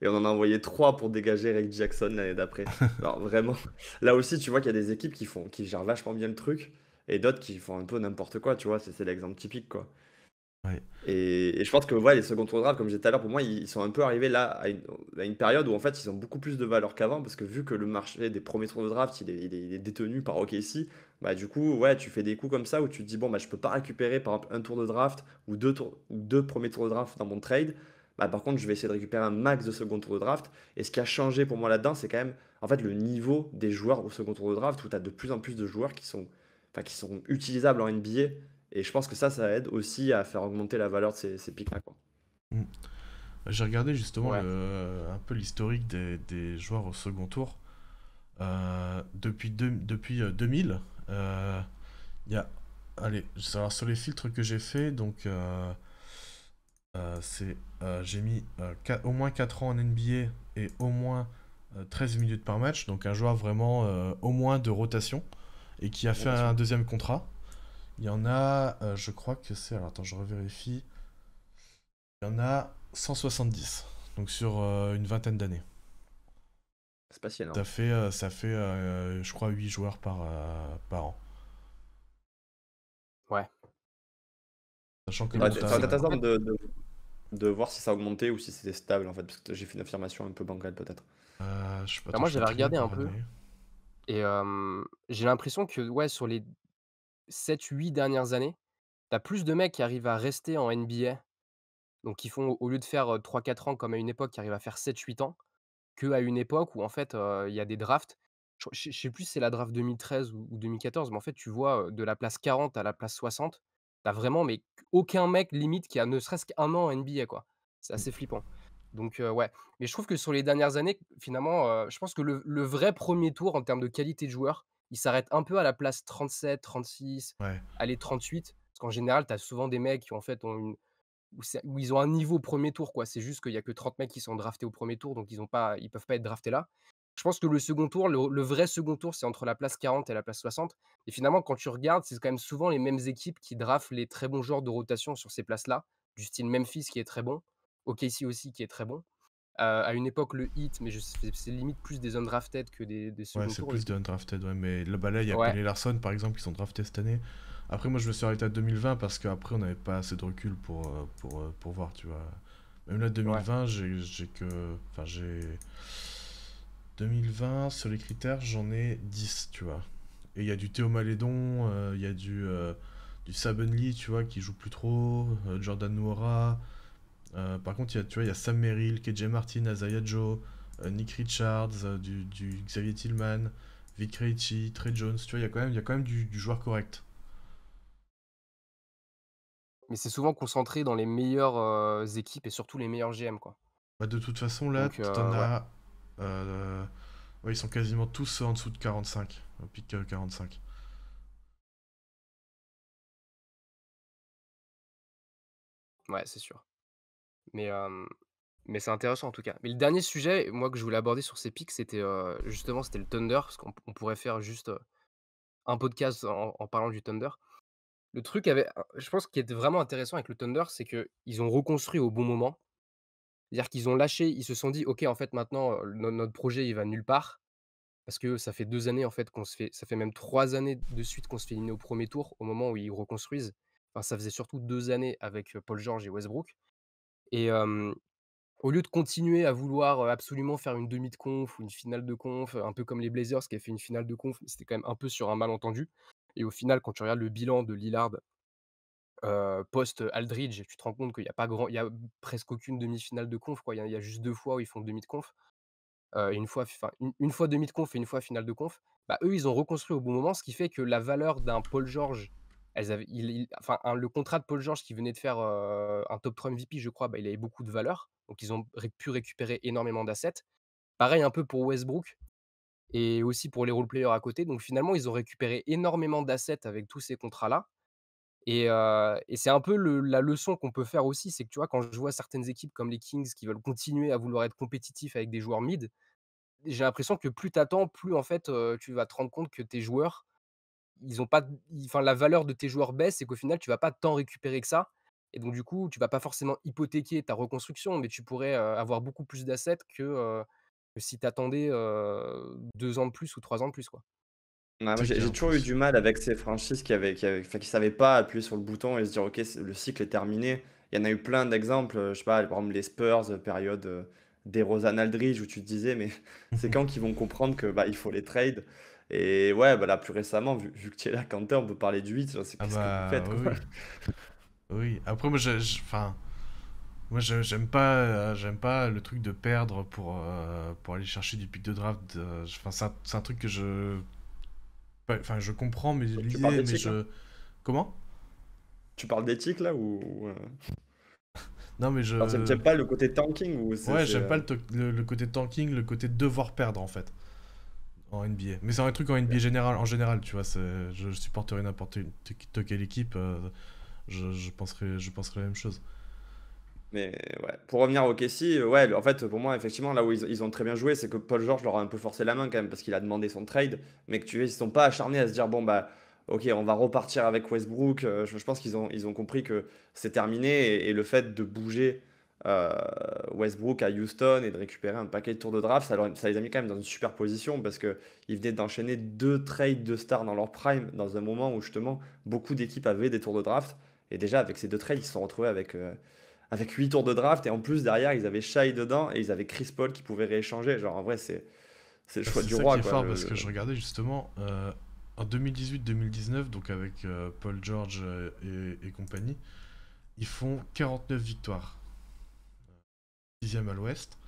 S3: Et on en a envoyé 3 pour dégager Rick Jackson l'année d'après. Alors vraiment, là aussi, tu vois qu'il y a des équipes qui gèrent vachement bien le truc et d'autres qui font un peu n'importe quoi, tu vois. C'est l'exemple typique, quoi.
S1: Ouais.
S3: Et je pense que ouais, les second tours de draft, comme je disais tout à l'heure, pour moi, ils sont un peu arrivés là à une période où en fait, ils ont beaucoup plus de valeur qu'avant parce que vu que le marché des premiers tours de draft, il est détenu par OKC, bah du coup, ouais, tu fais des coups comme ça où tu te dis, bon, bah je peux pas récupérer par exemple un tour de draft ou deux premiers tours de draft dans mon trade. Bah, par contre, je vais essayer de récupérer un max de second tour de draft. Et ce qui a changé pour moi là-dedans, c'est quand même en fait le niveau des joueurs au second tour de draft où tu as de plus en plus de joueurs qui sont, enfin, qui sont utilisables en NBA Et je pense que ça aide aussi à faire augmenter la valeur de ces pics-là, quoi.
S1: Mm. J'ai regardé justement
S4: Ouais.
S1: un peu l'historique des joueurs au second tour. Depuis 2000, il y a. Allez, alors sur les filtres que j'ai fait, donc j'ai mis au moins 4 ans en NBA et au moins 13 minutes par match, donc un joueur vraiment au moins de rotation et qui a fait
S3: Rotation.
S1: un deuxième contrat. Il y en a, je crois que c'est. Alors attends, je revérifie. Il y en a 170, donc sur une vingtaine d'années.
S3: C'est pas si énorme.
S1: Ça fait je crois, 8 joueurs par an.
S4: Ouais.
S1: Sachant que
S4: Mais
S1: le
S4: le
S3: T'as
S4: truc,
S1: total.
S4: c'est
S3: t'as
S4: qu'en
S3: temps
S4: fait,
S3: de voir si ça a augmenté ou si c'était stable, en fait, parce que j'ai fait une affirmation un peu bancale, peut-être.
S4: bah,
S1: Attends,
S4: moi
S1: je fais
S4: j'avais
S1: trimmer
S4: regardé un
S1: par
S4: peu
S1: année.
S4: et j'ai l'impression que ouais, sur les 7-8 dernières années, tu as plus de mecs qui arrivent à rester en NBA, donc qui font au lieu de faire, 3-4 ans comme à une époque, qui arrivent à faire 7-8 ans, qu'à une époque où en fait, il y a des drafts. Je sais plus si c'est la draft 2013 ou 2014, mais en fait, tu vois, de la place 40 à la place 60, tu as vraiment mais aucun mec limite qui a ne serait-ce qu'1 an en NBA, quoi. C'est assez flippant. Donc ouais, mais je trouve que sur les dernières années, finalement, je pense que le vrai premier tour en termes de qualité de joueur, il s'arrête un peu à la place 37-36,
S1: Ouais.
S4: allez 38, parce qu'en général, tu as souvent des mecs qui en fait ont une où ils ont un niveau premier tour, quoi. C'est juste qu'il y a que 30 mecs qui sont draftés au premier tour, donc ils peuvent pas être draftés là. Je pense que le second tour, le vrai second tour, c'est entre la place 40 et la place 60 et finalement, quand tu regardes, c'est quand même souvent les mêmes équipes qui draftent les très bons joueurs de rotation sur ces places-là, du style Memphis qui est très bon, OKC aussi qui est très bon. À une époque, le Heat, mais je c'est limite plus des undrafted que des
S1: Ouais,
S4: second
S1: c'est
S4: tours, du
S1: plus de
S4: coup.
S1: undrafted, ouais, mais là, il y a
S4: Ouais,
S1: Penny Larson, par exemple, qui sont draftés cette année. Après, moi, je me suis arrêté à 2020 parce qu'après, on n'avait pas assez de recul pour voir, tu vois. Même là,
S4: ouais.
S1: 2020, j'ai que. Enfin, j'ai. 2020, sur les critères, j'en ai 10, tu vois. Et il y a du Théo Malédon, il y a du Saben Lee, tu vois, qui joue plus trop, Jordan Nwora. Par contre, tu vois, il y a Sam Merrill, KJ Martin, Isaiah Joe, Nick Richards, du Xavier Tillman, Vic Krejci, Trey Jones, tu vois, il y a quand même du joueur correct.
S4: Mais c'est souvent concentré dans les meilleures, équipes et surtout les meilleurs GM, quoi.
S1: Bah, de toute façon, là,
S4: Donc
S1: t'en
S4: ouais.
S1: as. euh, ouais, ils sont quasiment tous en dessous de 45, au pic 45.
S4: Ouais, c'est sûr. Mais, mais c'est intéressant en tout cas. Mais le dernier sujet, moi, que je voulais aborder sur ces pics, c'était, justement, c'était le Thunder, parce qu'on pourrait faire juste, un podcast en parlant du Thunder. Le truc je pense qui était vraiment intéressant avec le Thunder, c'est qu'ils ont reconstruit au bon moment. C'est-à-dire qu'ils ont lâché, ils se sont dit: «OK, en fait, maintenant, notre projet, il va nulle part». Parce que ça fait 2 années, en fait, ça fait même 3 années de suite qu'on se fait éliminer au premier tour, au moment où ils reconstruisent. Enfin, ça faisait surtout 2 années avec, Paul George et Westbrook et au lieu de continuer à vouloir, absolument faire une demi de conf ou une finale de conf, un peu comme les Blazers qui avaient fait une finale de conf, mais c'était quand même un peu sur un malentendu et au final, quand tu regardes le bilan de Lillard, post, Aldridge, tu te rends compte qu'il y a presque aucune demi-finale de conf, quoi. Il y a juste 2 fois où ils font demi de conf, et une fois demi de conf et une fois finale de conf. Bah, eux, ils ont reconstruit au bon moment, ce qui fait que la valeur d'un Paul George, elles avaient il enfin, le contrat de Paul George qui venait de faire, un top 3 MVP, je crois, bah, il avait beaucoup de valeur. Donc ils ont pu récupérer énormément d'assets. Pareil un peu pour Westbrook et aussi pour les role players à côté. Donc finalement, ils ont récupéré énormément d'assets avec tous ces contrats-là et c'est un peu la leçon qu'on peut faire aussi, c'est que, tu vois, quand je vois certaines équipes comme les Kings qui veulent continuer à vouloir être compétitifs avec des joueurs mid, j'ai l'impression que plus tu attends, plus en fait, tu vas te rendre compte que tes joueurs, ils ont pas d ils enfin la valeur de tes joueurs baisse et qu'au final, tu vas pas tant récupérer que ça et donc du coup, tu vas pas forcément hypothéquer ta reconstruction, mais tu pourrais, avoir beaucoup plus d'assets que si tu attendais, 2 ans de plus ou 3 ans de plus, quoi.
S3: Ouais, moi,
S1: C'est
S3: j'ai
S1: clair en
S3: toujours eu
S1: plus.
S3: du mal avec ces franchises enfin, qui savaient pas appuyer sur le bouton et se dire: «OK, le cycle est terminé». Il y en a eu plein d'exemples, je sais pas, par exemple les Spurs, période, DeRozan, Aldridge où tu te disais: «Mais c'est quand qu'ils vont comprendre que, bah, il faut les trade?» Et ouais, bah, là, plus récemment, vu que tu es là, Quentin, on peut parler du 8, genre, c'est
S1: Ah
S3: qu'est-ce que vous
S1: bah
S3: faites,
S1: oui,
S3: quoi?
S1: oui. Oui. Après, enfin, moi, j'aime pas le truc de perdre pour aller chercher du pic de draft. Enfin, c'est un truc que je. Enfin, je comprends mais
S3: Tu parles
S1: l'idée, mais
S3: d'éthique, là?
S1: je. Comment?
S3: tu parles d'éthique là
S1: Non, mais
S3: alors, t'aimes pas le côté tanking ou
S1: Ouais, j'aime pas le côté tanking, le côté devoir perdre en fait en NBA. Mais c'est un truc en NBA général, en général, tu vois. Je supporterai n'importe quelle équipe, je penserai la même chose.
S3: Mais ouais, pour revenir au KC, ouais, en fait, pour moi, effectivement, là où ils ont très bien joué, c'est que Paul George leur a un peu forcé la main quand même, parce qu'il a demandé son trade, mais que tu vois, ils sont pas acharnés à se dire, bon, bah, ok, on va repartir avec Westbrook. Je pense ils ont compris que c'est terminé, et le fait de bouger euh, Westbrook à Houston et de récupérer un paquet de tours de draft, ça les a mis quand même dans une super position, parce que ils venaient d'enchaîner 2 trades de stars dans leur prime, dans un moment où justement, beaucoup d'équipes avaient des tours de draft, et déjà, avec ces 2 trades, ils se sont retrouvés avec 8 tours de draft, et en plus derrière ils avaient Shai dedans et ils avaient Chris Paul qui pouvait rééchanger. Genre en vrai c'est le choix
S1: C'est
S3: du
S1: ça qui
S3: roi
S1: est
S3: quoi.
S1: fort parce que je regardais justement en 2018-2019, donc avec Paul George et compagnie, ils font 49 victoires, 6e à l'ouest.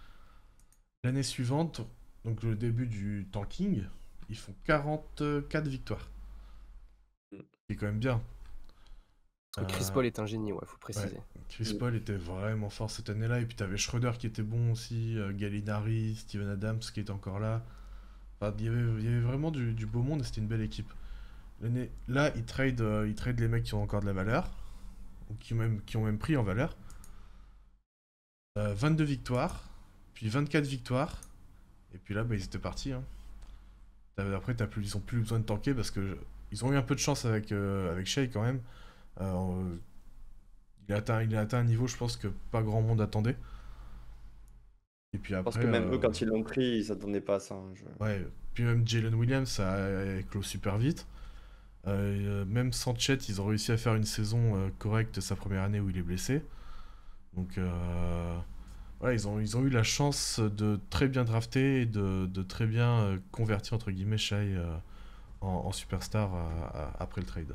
S1: L'année suivante, donc le début du tanking, ils font 44 victoires. C'est quand même bien.
S4: Parce que Chris Paul est un génie, ouais, faut
S1: Ouais,
S4: préciser.
S1: Chris Paul était vraiment fort cette année-là, et puis t'avais Schroeder qui était bon aussi, Gallinari, Steven Adams qui était encore là. Enfin, il y avait vraiment du beau monde et c'était une belle équipe. Là, ils trade les mecs qui ont encore de la valeur, ou qui ont même pris en valeur. 22 victoires, puis 24 victoires, et puis là, bah, ils étaient partis. Hein. Après, ils ont plus besoin de tanker parce que ils ont eu un peu de chance avec Shea quand même. Euh, il a atteint un niveau, je pense, que pas grand monde attendait. Et puis
S3: Je pense
S1: après,
S3: que même eux quand ils l'ont pris ils s'attendaient pas à ça, hein.
S1: ouais, puis même Jalen Williams, ça a éclos super vite. Même sans Chet, ils ont réussi à faire une saison correcte sa première année où il est blessé. Donc voilà, ils ont eu la chance de très bien drafter et de très bien convertir entre guillemets Shai en superstar après le trade.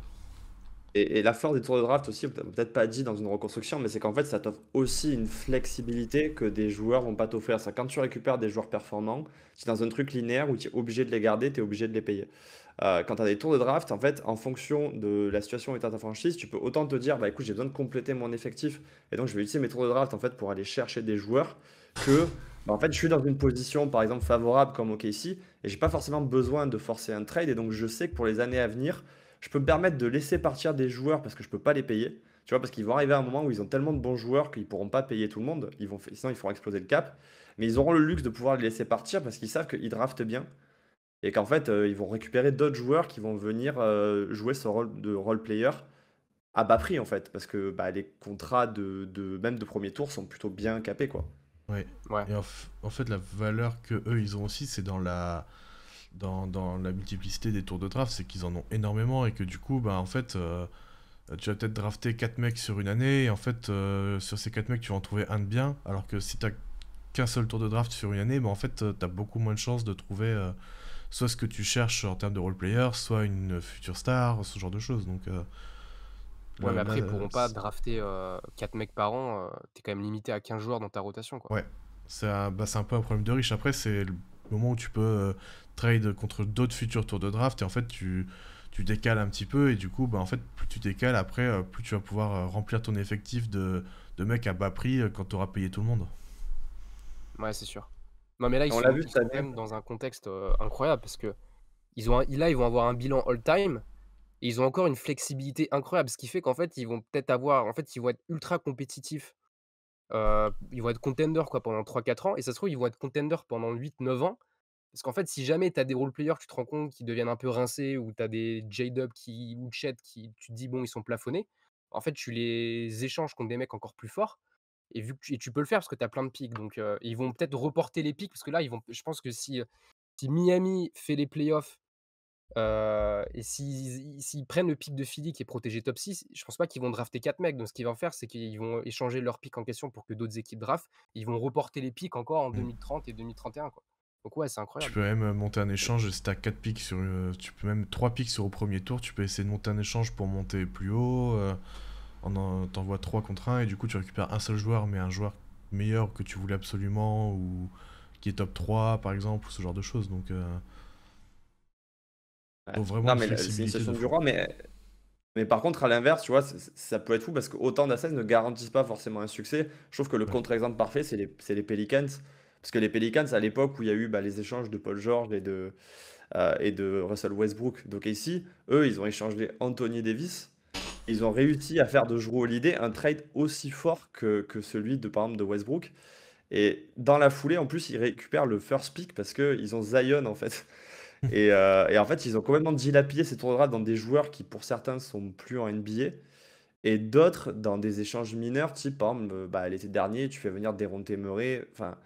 S3: Et la force des tours de draft aussi, peut-être pas dit dans une reconstruction, mais c'est qu'en fait, ça t'offre aussi une flexibilité que des joueurs vont pas t'offrir. Ça, quand tu récupères des joueurs performants, tu es dans un truc linéaire où tu es obligé de les garder, tu es obligé de les payer. Quand tu as des tours de draft, en fait, en fonction de la situation et de ta franchise, tu peux autant te dire, bah écoute, j'ai besoin de compléter mon effectif, et donc je vais utiliser mes tours de draft en fait pour aller chercher des joueurs que, bah, en fait, je suis dans une position, par exemple, favorable comme OKC, et j'ai pas forcément besoin de forcer un trade, et donc je sais que pour les années à venir, je peux me permettre de laisser partir des joueurs parce que je peux pas les payer. Tu vois, parce qu'ils vont arriver à un moment où ils ont tellement de bons joueurs qu'ils pourront pas payer tout le monde. Sinon, ils feront exploser le cap. Mais ils auront le luxe de pouvoir les laisser partir parce qu'ils savent qu'ils draftent bien. Et qu'en fait, ils vont récupérer d'autres joueurs qui vont venir jouer ce rôle de role player à bas prix, en fait. Parce que bah, les contrats même de premier tour sont plutôt bien capés, quoi.
S1: Ouais.
S4: Ouais.
S1: Et en fait, la valeur que eux ils ont aussi, c'est dans dans la multiplicité des tours de draft, c'est qu'ils en ont énormément et que du coup, bah, en fait, tu vas peut-être drafter 4 mecs sur une année et en fait, sur ces 4 mecs, tu vas en trouver un de bien. Alors que si t'as qu'un seul tour de draft sur une année, bah, en fait, t'as beaucoup moins de chances de trouver soit ce que tu cherches en termes de role-player, soit une future star, ce genre de choses. Donc,
S4: Ouais, mais après, ils
S1: là,
S4: pourront pas drafter 4 mecs par an. T'es quand même limité à 15 joueurs dans ta rotation, quoi.
S1: ouais, c'est un peu un problème de riche. Après, c'est le moment où tu peux trade contre d'autres futurs tours de draft et en fait, tu décales un petit peu et du coup, bah, en fait, plus tu décales, après, plus tu vas pouvoir remplir ton effectif de mecs à bas prix quand tu auras payé tout le monde.
S4: Ouais, c'est sûr. Non, mais là,
S3: Et on l'a vu
S4: ils
S3: cette
S4: sont quand
S3: année.
S4: même dans un contexte incroyable parce que là, ils vont avoir un bilan all-time et ils ont encore une flexibilité incroyable. Ce qui fait qu'en fait, ils vont peut-être avoir. En fait, ils vont être ultra compétitifs. Ils vont être contenders quoi, pendant 3-4 ans et ça se trouve, ils vont être contenders pendant 8-9 ans. Parce qu'en fait, si jamais tu as des role players, tu te rends compte qu'ils deviennent un peu rincés ou tu as des J-Dub ou Chet qui tu te dis: «Bon, ils sont plafonnés». En fait, tu les échanges contre des mecs encore plus forts et vu que tu peux le faire parce que tu as plein de pics donc ils vont peut-être reporter les pics parce que là, je pense que si Miami fait les playoffs, et s'ils prennent le pic de Philly qui est protégé top 6, je pense pas qu'ils vont drafter 4 mecs. Donc ce qu'ils vont faire, c'est qu'ils vont échanger leur pic en question pour que d'autres équipes draftent. Ils vont reporter les pics encore en
S1: Mm.
S4: 2030 et 2031 quoi. Donc ouais, c'est
S1: Tu
S4: incroyable.
S1: peux même monter un échange si t'as 4 pics tu peux même 3 pics sur au premier tour, tu peux essayer de monter un échange pour monter plus haut. T'envoies 3 contre 1 et du coup tu récupères un seul joueur mais un joueur meilleur que tu voulais absolument ou qui est top 3 par exemple ou ce genre de choses. Donc
S3: Ouais.
S1: faut vraiment
S3: Non,
S1: une
S3: mais c'est une
S1: flexibilité de
S3: situation du
S1: fou.
S3: roi, Mais par contre, à l'inverse, tu vois, ça peut être fou parce qu'autant d'assets ne garantissent pas forcément un succès. Je trouve que le
S1: Ouais,
S3: contre-exemple parfait, c'est les Pelicans. Parce que les Pelicans, à l'époque où il y a eu, bah, les échanges de Paul George et de Russell Westbrook d'OKC, eux, ils ont échangé Anthony Davis. Ils ont réussi à faire de Jrue Holiday un trade aussi fort que celui de, par exemple, de Westbrook. Et dans la foulée, en plus, ils récupèrent le first pick parce qu'ils ont Zion, en fait. Et en fait, ils ont complètement dilapidé ces tours de draft dans des joueurs qui, pour certains, sont plus en NBA. Et d'autres dans des échanges mineurs, type, par exemple, bah, l'été dernier, tu fais venir Dejounte Murray. Enfin,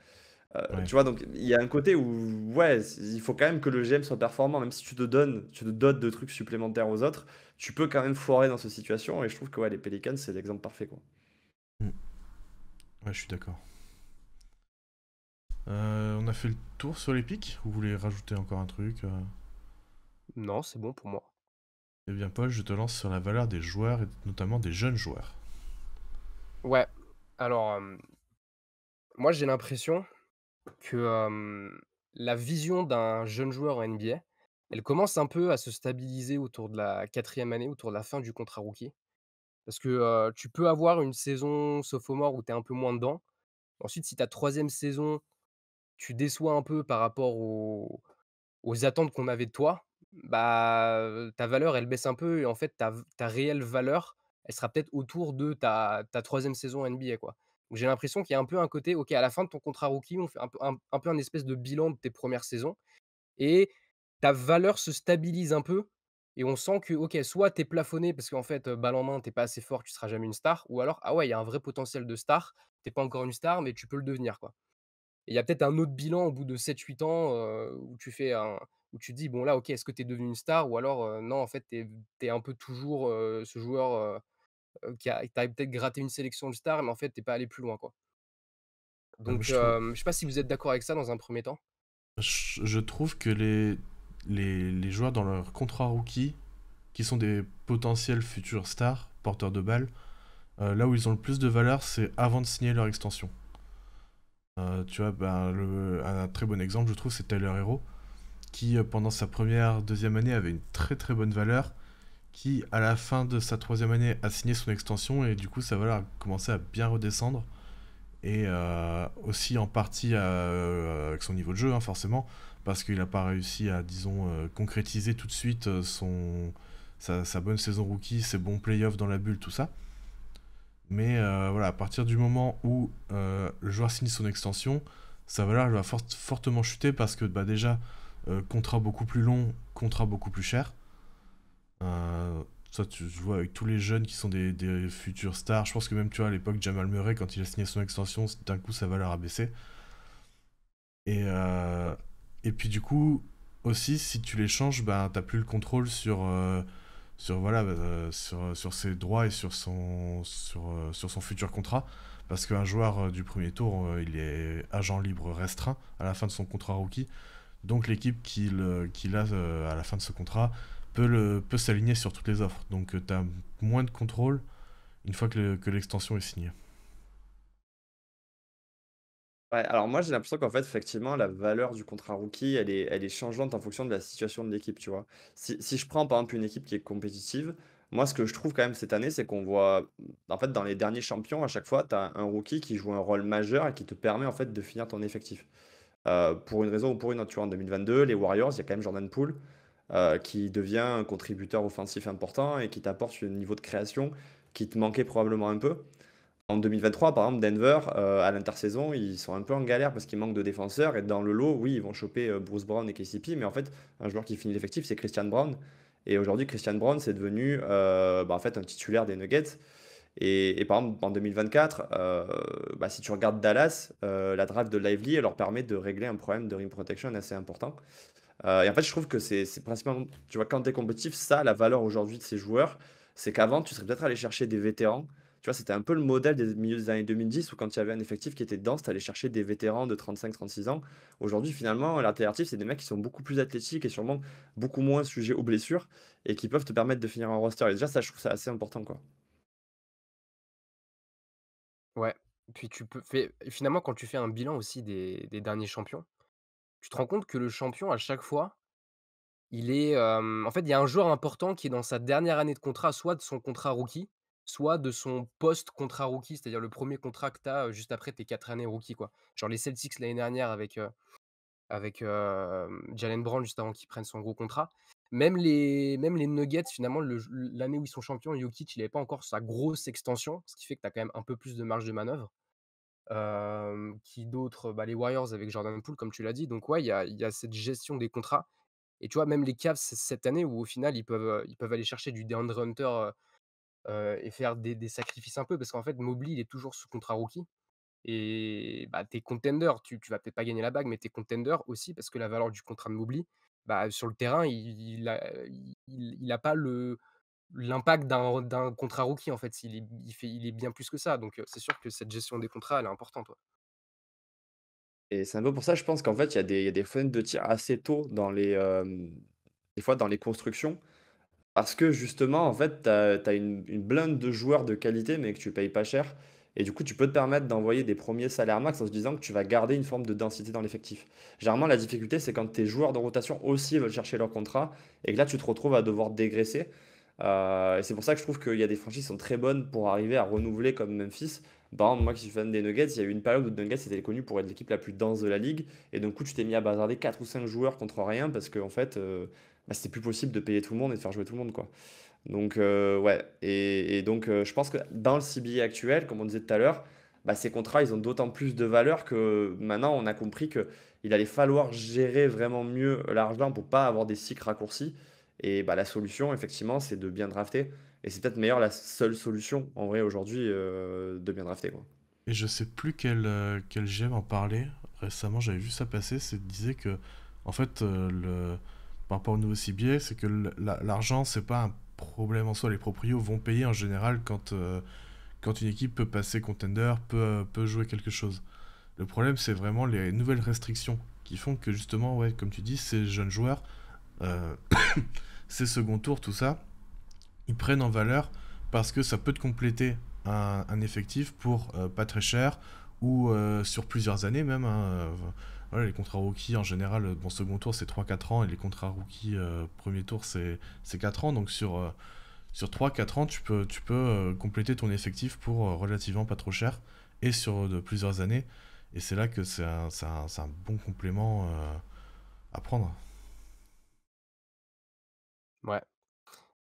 S1: ouais.
S3: tu vois, donc il y a un côté où, ouais, il faut quand même que le GM soit performant, même si tu te dotes de trucs supplémentaires aux autres, tu peux quand même foirer dans cette situation. Et je trouve que ouais, les Pelicans, c'est l'exemple parfait, quoi.
S1: Mm. Ouais, je suis d'accord. On a fait le tour sur les pics. Vous voulez rajouter encore un truc?
S4: Non, c'est bon pour moi.
S1: Eh bien, Paul, je te lance sur la valeur des joueurs et notamment des jeunes joueurs.
S4: Ouais, alors, moi j'ai l'impression que, la vision d'un jeune joueur en NBA, elle commence un peu à se stabiliser autour de la 4e année, autour de la fin du contrat rookie. Parce que, tu peux avoir une saison sophomore où tu es un peu moins dedans. Ensuite, si ta 3e saison, tu déçois un peu par rapport aux attentes qu'on avait de toi, bah, ta valeur, elle baisse un peu et en fait, ta réelle valeur, elle sera peut-être autour de ta 3e saison NBA, quoi. Donc j'ai l'impression qu'il y a un peu un côté, OK, à la fin de ton contrat rookie, on fait un peu un espèce de bilan de tes premières saisons et ta valeur se stabilise un peu et on sent que, OK, soit tu es plafonné parce qu'en fait, balle en main, tu es pas assez fort, tu seras jamais une star ou alors, ah ouais, il y a un vrai potentiel de star, tu es pas encore une star, mais tu peux le devenir, quoi. Et il y a peut-être un autre bilan au bout de 7 8 ans, où tu te dis: «Bon là, OK, est-ce que tu es devenu une star?» ou alors, «Non, en fait, tu es un peu toujours, ce joueur, qui a tu peut-être gratté une sélection de stars, mais en fait, tu es pas allé plus loin, quoi». Donc,
S1: Je trouve,
S4: je sais pas si vous êtes d'accord avec ça dans un premier temps?
S1: je trouve que les joueurs dans leur contrat rookie, qui sont des potentiels futurs stars, porteurs de balles, là où ils ont le plus de valeur, c'est avant de signer leur extension. Tu vois, ben, un très bon exemple, je trouve, c'est Tyler Hero, qui pendant sa première, deuxième année avait une très très bonne valeur, qui à la fin de sa troisième année a signé son extension et du coup sa valeur a commencé à bien redescendre. Et aussi en partie avec son niveau de jeu, hein, forcément, parce qu'il n'a pas réussi à, disons, concrétiser tout de suite sa bonne saison rookie, ses bons playoffs dans la bulle, tout ça. Mais voilà, à partir du moment où le joueur signe son extension, sa valeur elle va fortement chuter parce que bah, déjà, contrat beaucoup plus long, contrat beaucoup plus cher. Ça, tu vois, avec tous les jeunes qui sont des futurs stars, je pense que même, tu vois, à l'époque, Jamal Murray, quand il a signé son extension, d'un coup, sa valeur a baissé. Et, euh, et puis, du coup, aussi, si tu les changes, ben, t'as plus le contrôle voilà, sur ses droits et sur son futur contrat. Parce qu'un joueur du premier tour, il est agent libre restreint à la fin de son contrat rookie. Donc l'équipe qu'il a à la fin de ce contrat peut s'aligner sur toutes les offres. Donc tu as moins de contrôle une fois que l'extension est signée.
S3: Ouais, alors moi j'ai l'impression qu'en fait, effectivement, la valeur du contrat rookie, elle est changeante en fonction de la situation de l'équipe, tu vois. Si je prends par exemple une équipe qui est compétitive, moi ce que je trouve quand même cette année, c'est qu'on voit, en fait, dans les derniers champions, à chaque fois, tu as un rookie qui joue un rôle majeur et qui te permet en fait de finir ton effectif. Pour une raison ou pour une autre, tu vois, en 2022, les Warriors, il y a quand même Jordan Poole qui devient un contributeur offensif important et qui t'apporte un niveau de création qui te manquait probablement un peu. En 2023, par exemple, Denver, à l'intersaison, ils sont un peu en galère parce qu'il manque de défenseurs. Et dans le lot, oui, ils vont choper Bruce Brown et KCP. Mais en fait, un joueur qui finit l'effectif, c'est Christian Brown. Et aujourd'hui, Christian Brown, c'est devenu bah, en fait, un titulaire des Nuggets. Et par exemple, en 2024, bah, si tu regardes Dallas, la draft de Lively, elle leur permet de régler un problème de rim protection assez important. Et en fait, je trouve que c'est principalement, tu vois, quand tu es compétitif, ça, la valeur aujourd'hui de ces joueurs, c'est qu'avant, tu serais peut-être allé chercher des vétérans. Tu vois, c'était un peu le modèle des milieux des années 2010 où quand il y avait un effectif qui était dense, tu allais chercher des vétérans de 35-36 ans. Aujourd'hui, finalement, l'alternative, c'est des mecs qui sont beaucoup plus athlétiques et sûrement beaucoup moins sujets aux blessures et qui peuvent te permettre de finir un roster. Et déjà, ça, je trouve ça assez important, quoi.
S4: Ouais. Puis tu peux fais finalement, quand tu fais un bilan aussi des derniers champions, tu te rends compte que le champion, à chaque fois, En fait, il y a un joueur important qui est dans sa dernière année de contrat, soit de son contrat rookie, soit de son post-contrat rookie, c'est-à-dire le premier contrat que tu as, juste après tes 4 années rookie, quoi. Genre les Celtics l'année dernière avec Jaylen Brown juste avant qu'il prenne son gros contrat. Même les Nuggets finalement l'année où ils sont champions, Jokic, il avait pas encore sa grosse extension, ce qui fait que tu as quand même un peu plus de marge de manœuvre. Qui d'autres? Bah, les Warriors avec Jordan Poole comme tu l'as dit, donc ouais, il y a cette gestion des contrats et tu vois même les Cavs cette année où au final ils peuvent aller chercher du DeAndre Hunter, et faire des sacrifices un peu parce qu'en fait Mobley il est toujours sous contrat rookie et bah, tu es contender, tu vas peut-être pas gagner la bague, mais tu es contender aussi parce que la valeur du contrat de Mobley, bah, sur le terrain il a pas l'impact d'un contrat rookie en fait, il est bien plus que ça, donc c'est sûr que cette gestion des contrats elle est importante, ouais.
S3: Et c'est un peu pour ça, je pense qu'en fait, il y a des fenêtres de tir assez tôt des fois dans les constructions. Parce que justement, en fait, tu as une blinde de joueurs de qualité, mais que tu payes pas cher. Et du coup, tu peux te permettre d'envoyer des premiers salaires max en se disant que tu vas garder une forme de densité dans l'effectif. Généralement, la difficulté, c'est quand tes joueurs de rotation aussi veulent chercher leur contrat et que là, tu te retrouves à devoir dégraisser. Et c'est pour ça que je trouve qu'il y a des franchises qui sont très bonnes pour arriver à renouveler comme Memphis. Par exemple, moi qui suis fan des Nuggets, il y a eu une période où les Nuggets étaient connus pour être l'équipe la plus dense de la ligue. Et d'un coup, tu t'es mis à bazarder 4 ou 5 joueurs contre rien parce qu'en fait, bah, c'était plus possible de payer tout le monde et de faire jouer tout le monde, quoi. Donc, ouais. Et donc, je pense que dans le CBA actuel, comme on disait tout à l'heure, bah, ces contrats, ils ont d'autant plus de valeur que maintenant, on a compris qu'il allait falloir gérer vraiment mieux l'argent pour pas avoir des cycles raccourcis. Et bah, la solution, effectivement, c'est de bien drafter. Et c'est peut-être meilleur la seule solution, en vrai, aujourd'hui, de bien drafter, quoi.
S1: Et je sais plus quel GM en parlait. Récemment, j'avais vu ça passer. C'est disait que, en fait, par rapport au nouveau CBA, c'est que l'argent, c'est pas un problème en soi. Les proprios vont payer en général quand une équipe peut passer contender, peut jouer quelque chose. Le problème, c'est vraiment les nouvelles restrictions qui font que, justement, ouais, comme tu dis, ces jeunes joueurs, euh, ces second tours, tout ça, ils prennent en valeur parce que ça peut te compléter un effectif pour pas très cher ou sur plusieurs années même, hein. Voilà, les contrats rookies en général, bon, second tour c'est 3 4 ans et les contrats rookies premier tour c'est 4 ans. Donc sur 3 4 ans, tu peux compléter ton effectif pour relativement pas trop cher et sur de plusieurs années. Et c'est là que c'est un bon complément à prendre.
S4: Ouais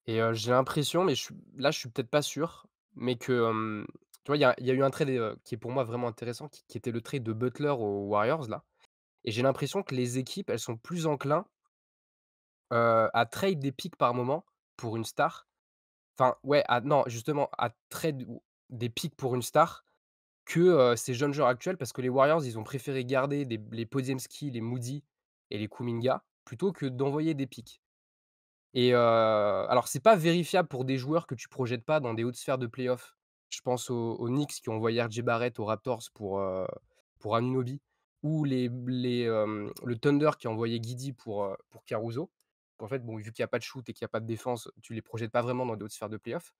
S4: et j'ai l'impression, mais je suis peut-être pas sûr, mais que, tu vois, il y a eu un trade, qui est pour moi vraiment intéressant, qui était le trade de Butler aux Warriors là et j'ai l'impression que les équipes, elles sont plus enclins, à trade des picks par moment pour une star. Enfin, ouais, non, justement, à trade ou des picks pour une star que, ces jeunes joueurs actuels parce que les Warriors, ils ont préféré garder les Podziemski, les Moody et les Kuminga plutôt que d'envoyer des picks et alors c'est pas vérifiable pour des joueurs que tu projettes pas dans des hautes sphères de playoff. Je pense aux Knicks qui ont envoyé RJ Barrett aux Raptors pour Anunoby ou le Thunder qui a envoyé Giddey pour Caruso. En fait, bon, vu qu'il y a pas de shoot et qu'il y a pas de défense, tu les projettes pas vraiment dans des hautes sphères de playoff.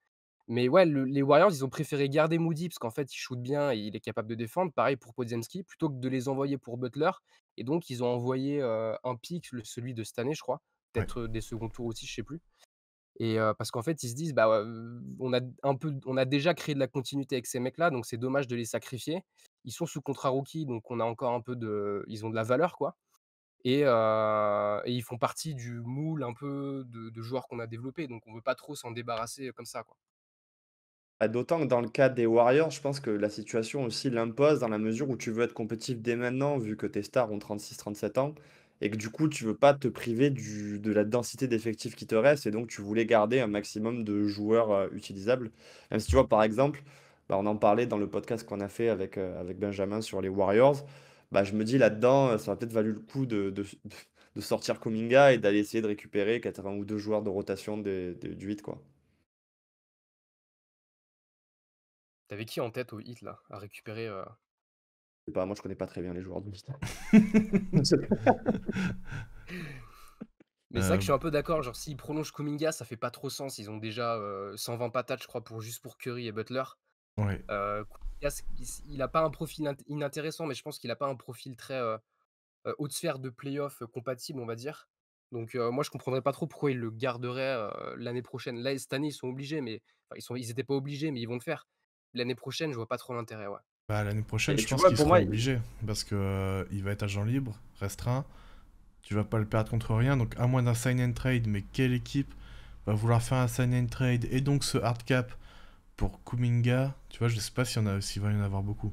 S4: Mais ouais, les Warriors, ils ont préféré garder Moody parce qu'en fait, il shoot bien et il est capable de défendre. Pareil pour Podziemski, plutôt que de les envoyer pour Butler et donc ils ont envoyé, un pick, celui de cette année, je crois,
S1: Ouais.
S4: peut-être, des seconds tours aussi, je sais plus et parce qu'en fait, ils se disent: «Bah, on a déjà créé de la continuité avec ces mecs-là, donc c'est dommage de les sacrifier». Ils sont sous contrat rookie, donc on a encore un peu ils ont de la valeur, quoi et ils font partie du moule un peu de joueurs qu'on a développé, donc on veut pas trop s'en débarrasser, comme ça, quoi.
S3: Bah, d'autant que dans le cas des Warriors, je pense que la situation aussi l'impose dans la mesure où tu veux être compétitif dès maintenant, vu que tes stars ont 36 37 ans, et que du coup, tu veux pas te priver de la densité d'effectifs qui te reste, et donc tu voulais garder un maximum de joueurs utilisables. Même si tu vois, par exemple, bah, on en parlait dans le podcast qu'on a fait avec Benjamin sur les Warriors, bah, je me dis là-dedans, ça aurait peut-être valu le coup de sortir Kuminga et d'aller essayer de récupérer 80 ou 2 joueurs de rotation du 8, quoi.
S4: Tu qui en tête au Heat là, à récupérer,
S3: Je sais pas, moi je connais pas très bien les joueurs du 8.
S4: mais c'est vrai que je
S3: Euh,
S4: suis un peu d'accord, genre s'ils prolongent Kuminga, ça fait pas trop sens. Ils ont déjà, 120 patates, je crois, pour Curry et Butler.
S1: ouais.
S4: Kuminga, il a pas un profil inintéressant, mais je pense qu'il a pas un profil très, haute sphère de playoff, compatible, on va dire. Donc moi, je comprendrais pas trop pourquoi ils le garderaient, l'année prochaine. Là, cette année, ils sont obligés, mais enfin, ils étaient pas obligés, mais ils vont le faire. L'année prochaine, je vois pas trop l'intérêt, ouais.
S1: Bah, l'année prochaine,
S3: Et
S1: je
S3: tu
S1: pense
S3: vois,
S1: qu'ils
S3: pour moi,
S1: seront obligés. Parce que il va être agent libre, restreint. Tu vas pas le perdre contre rien. Donc, à moins d'un sign and trade, mais quelle équipe va vouloir faire un sign and trade et donc ce hard cap pour Kuminga? Tu vois, je sais pas s'il va y en avoir beaucoup.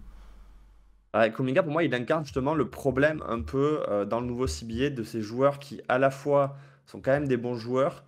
S3: ouais, Kuminga, pour moi, il incarne justement le problème un peu dans le nouveau CBA de ces joueurs qui, à la fois, sont quand même des bons joueurs,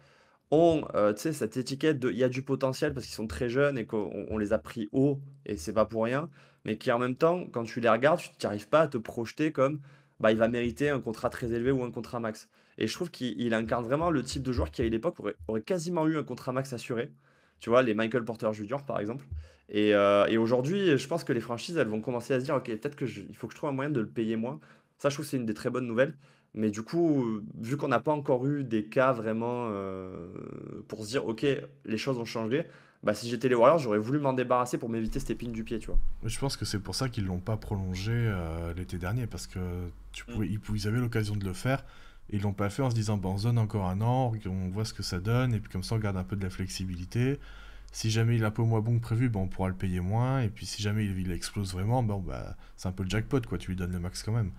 S3: ont tu sais, cette étiquette de il y a du potentiel parce qu'ils sont très jeunes et qu'on les a pris haut et c'est pas pour rien, mais qui en même temps, quand tu les regardes, tu n'arrives pas à te projeter comme bah, il va mériter un contrat très élevé ou un contrat max. Et je trouve qu'il incarne vraiment le type de joueur qui, à l'époque, aurait quasiment eu un contrat max assuré. Tu vois, les Michael Porter Jr., par exemple. Et aujourd'hui, je pense que les franchises, elles vont commencer à se dire, ok, peut-être il faut que je trouve un moyen de le payer moins. Ça, je trouve que c'est une des très bonnes nouvelles. Mais du coup, vu qu'on n'a pas encore eu des cas vraiment pour se dire, ok, les choses ont changé, bah, si j'étais les Warriors, j'aurais voulu m'en débarrasser pour m'éviter cette épine du pied, tu vois.
S1: Mais je pense que c'est pour ça qu'ils l'ont pas prolongé l'été dernier. Parce que
S3: Mm.
S1: ils avaient l'occasion de le faire. Et ils l'ont pas fait en se disant, bah, on se donne encore un an, on voit ce que ça donne. Et puis comme ça, on garde un peu de la flexibilité. Si jamais il est un peu moins bon que prévu, bah, on pourra le payer moins. Et puis si jamais il explose vraiment, bah, c'est un peu le jackpot, quoi. Tu lui donnes le max quand même.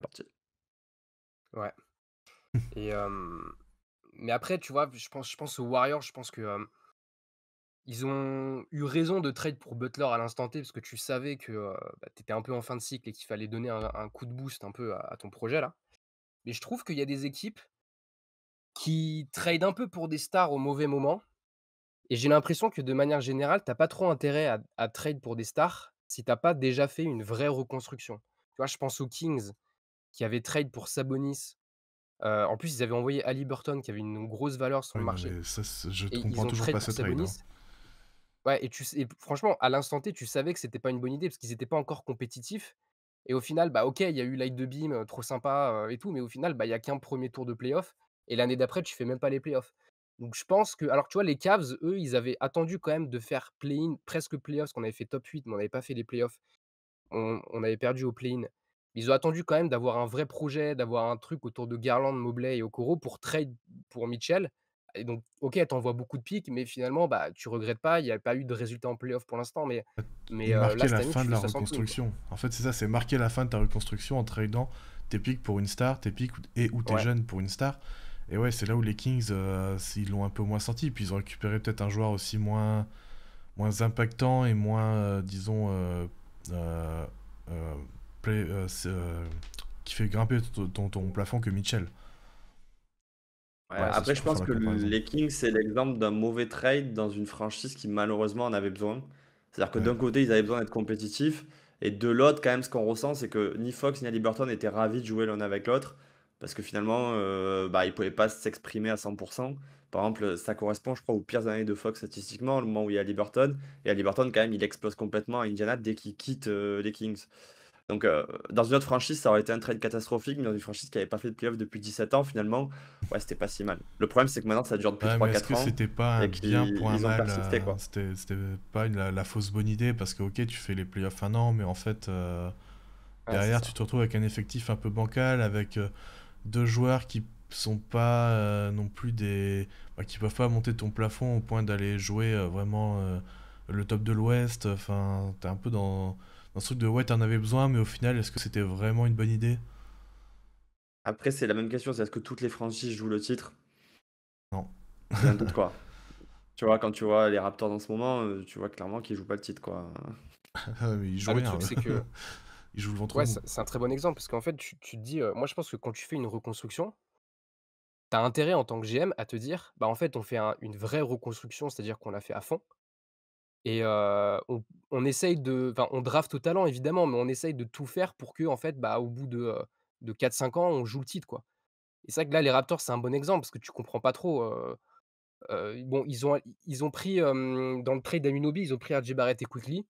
S3: Parti.
S4: Ouais et mais après, tu vois, je pense aux Warriors, je pense que, ils ont eu raison de trade pour Butler à l'instant T, parce que tu savais que, bah, tu étais un peu en fin de cycle et qu'il fallait donner un coup de boost un peu à ton projet là. Mais je trouve qu'il y a des équipes qui trade un peu pour des stars au mauvais moment et j'ai l'impression que de manière générale, tu as pas trop intérêt à trade pour des stars si tu as pas déjà fait une vraie reconstruction. Tu vois, je pense aux Kings qui avaient trade pour Sabonis. En plus, ils avaient envoyé Haliburton qui avait une grosse valeur sur le
S1: Oui, non,
S4: marché
S1: mais ça, je
S4: et
S1: comprends
S4: ils ont
S1: toujours
S4: trade
S1: pas
S4: pour
S1: ce trade,
S4: Sabonis.
S1: hein.
S4: Ouais et tu sais et franchement, à l'instant T, tu savais que c'était pas une bonne idée parce qu'ils étaient pas encore compétitifs et au final, bah, OK, il y a eu Light de Beam, trop sympa, et tout, mais au final, bah, il y a qu'un premier tour de play-off et l'année d'après, tu fais même pas les play-offs. Donc je pense que alors tu vois, les Cavs, eux, ils avaient attendu quand même de faire play-in, presque play-off, parce qu'on avait fait top 8, mais on n'avait pas fait les play-offs. On avait perdu au play-in. Ils ont attendu quand même d'avoir un vrai projet, d'avoir un truc autour de Garland, Mobley et Okoro pour trade pour Mitchell et donc OK, tu envoies beaucoup de pics, mais finalement, bah, tu regrettes pas. Il y a pas eu de résultat en play-off pour l'instant, mais
S1: Et
S4: là,
S1: marquer
S4: cette
S1: la
S4: année,
S1: fin
S4: tu
S1: de
S4: fais
S1: la
S4: 60 wins, quoi.
S1: reconstruction. En fait, c'est ça, c'est marquer la fin de ta reconstruction en tradant tes pics pour une star, tes pics et ou tes
S4: Ouais,
S1: jeunes pour une star. Et ouais, c'est là où les Kings, ils l'ont un peu moins senti. Puis ils ont récupéré peut-être un joueur aussi moins impactant et moins, disons, euh, euh, qui fait grimper ton plafond que Mitchell.
S3: Ouais,
S4: ouais, c'est
S3: après,
S1: Si
S3: je
S1: on peut faire
S3: pense
S1: la
S3: que
S1: comparaison.
S3: les Kings, c'est l'exemple d'un mauvais trade dans une franchise qui malheureusement en avait besoin. C'est-à-dire que
S1: Ouais.
S3: d'un côté, ils avaient besoin d'être compétitifs, et de l'autre, quand même, ce qu'on ressent, c'est que ni Fox ni Haliburton étaient ravis de jouer l'un avec l'autre, parce que finalement, bah, ils ne pouvaient pas s'exprimer à 100%. Par exemple, ça correspond, je crois, aux pires années de Fox statistiquement, le moment où il y a Haliburton. Et Haliburton, quand même, il explose complètement à Indiana dès qu'il quitte les Kings. Donc, dans une autre franchise, ça aurait été un trade catastrophique, mais dans une franchise qui n'avait pas fait de playoff depuis 17 ans, finalement, ouais, c'était pas si mal. Le problème, c'est que maintenant, ça dure depuis
S1: Ouais, mais est-ce
S3: 3-4
S1: que
S3: ans
S1: c'était pas un
S3: et
S1: bien pour un
S3: qu'ils ont
S1: mal
S3: persisté, quoi.
S1: c'était pas la fausse bonne idée? Parce que, ok, tu fais les playoffs un an, mais en fait,
S4: ouais, c'est
S1: derrière, tu
S4: ça.
S1: te retrouves avec un effectif un peu bancal, avec deux joueurs qui sont pas non plus qui peuvent pas monter ton plafond au point d'aller jouer vraiment le top de l'Ouest. Enfin, t'es un peu dans ce truc de ouais, t'en avais besoin, mais au final, est-ce que c'était vraiment une bonne idée?
S3: Après, c'est la même question, c'est est-ce que toutes les franchises jouent le titre?
S1: Non.
S3: J'ai un doute, quoi. Tu vois, quand tu vois les Raptors en ce moment, tu vois clairement qu'ils jouent pas le titre, quoi.
S1: Ah, mais ils jouent
S4: Bah, le
S1: rien,
S4: truc, c'est
S1: eux.
S4: que
S1: Ils jouent le ventre
S4: ouais,
S1: mou.
S4: c'est un très bon exemple parce qu'en fait, tu te dis, moi, je pense que quand tu fais une reconstruction, tu as intérêt en tant que GM à te dire: «Bah, en fait, on fait une vraie reconstruction», c'est-à-dire qu'on la fait à fond et on essaye enfin, on draft au talent évidemment, mais on essaye de tout faire pour que en fait, bah, au bout de 4-5 ans, on joue le titre, quoi. Et c'est vrai que là, les Raptors, c'est un bon exemple parce que tu comprends pas trop, bon, ils ont pris, dans le trade d'Anunoby, ils ont pris RJ Barrett et Quickley.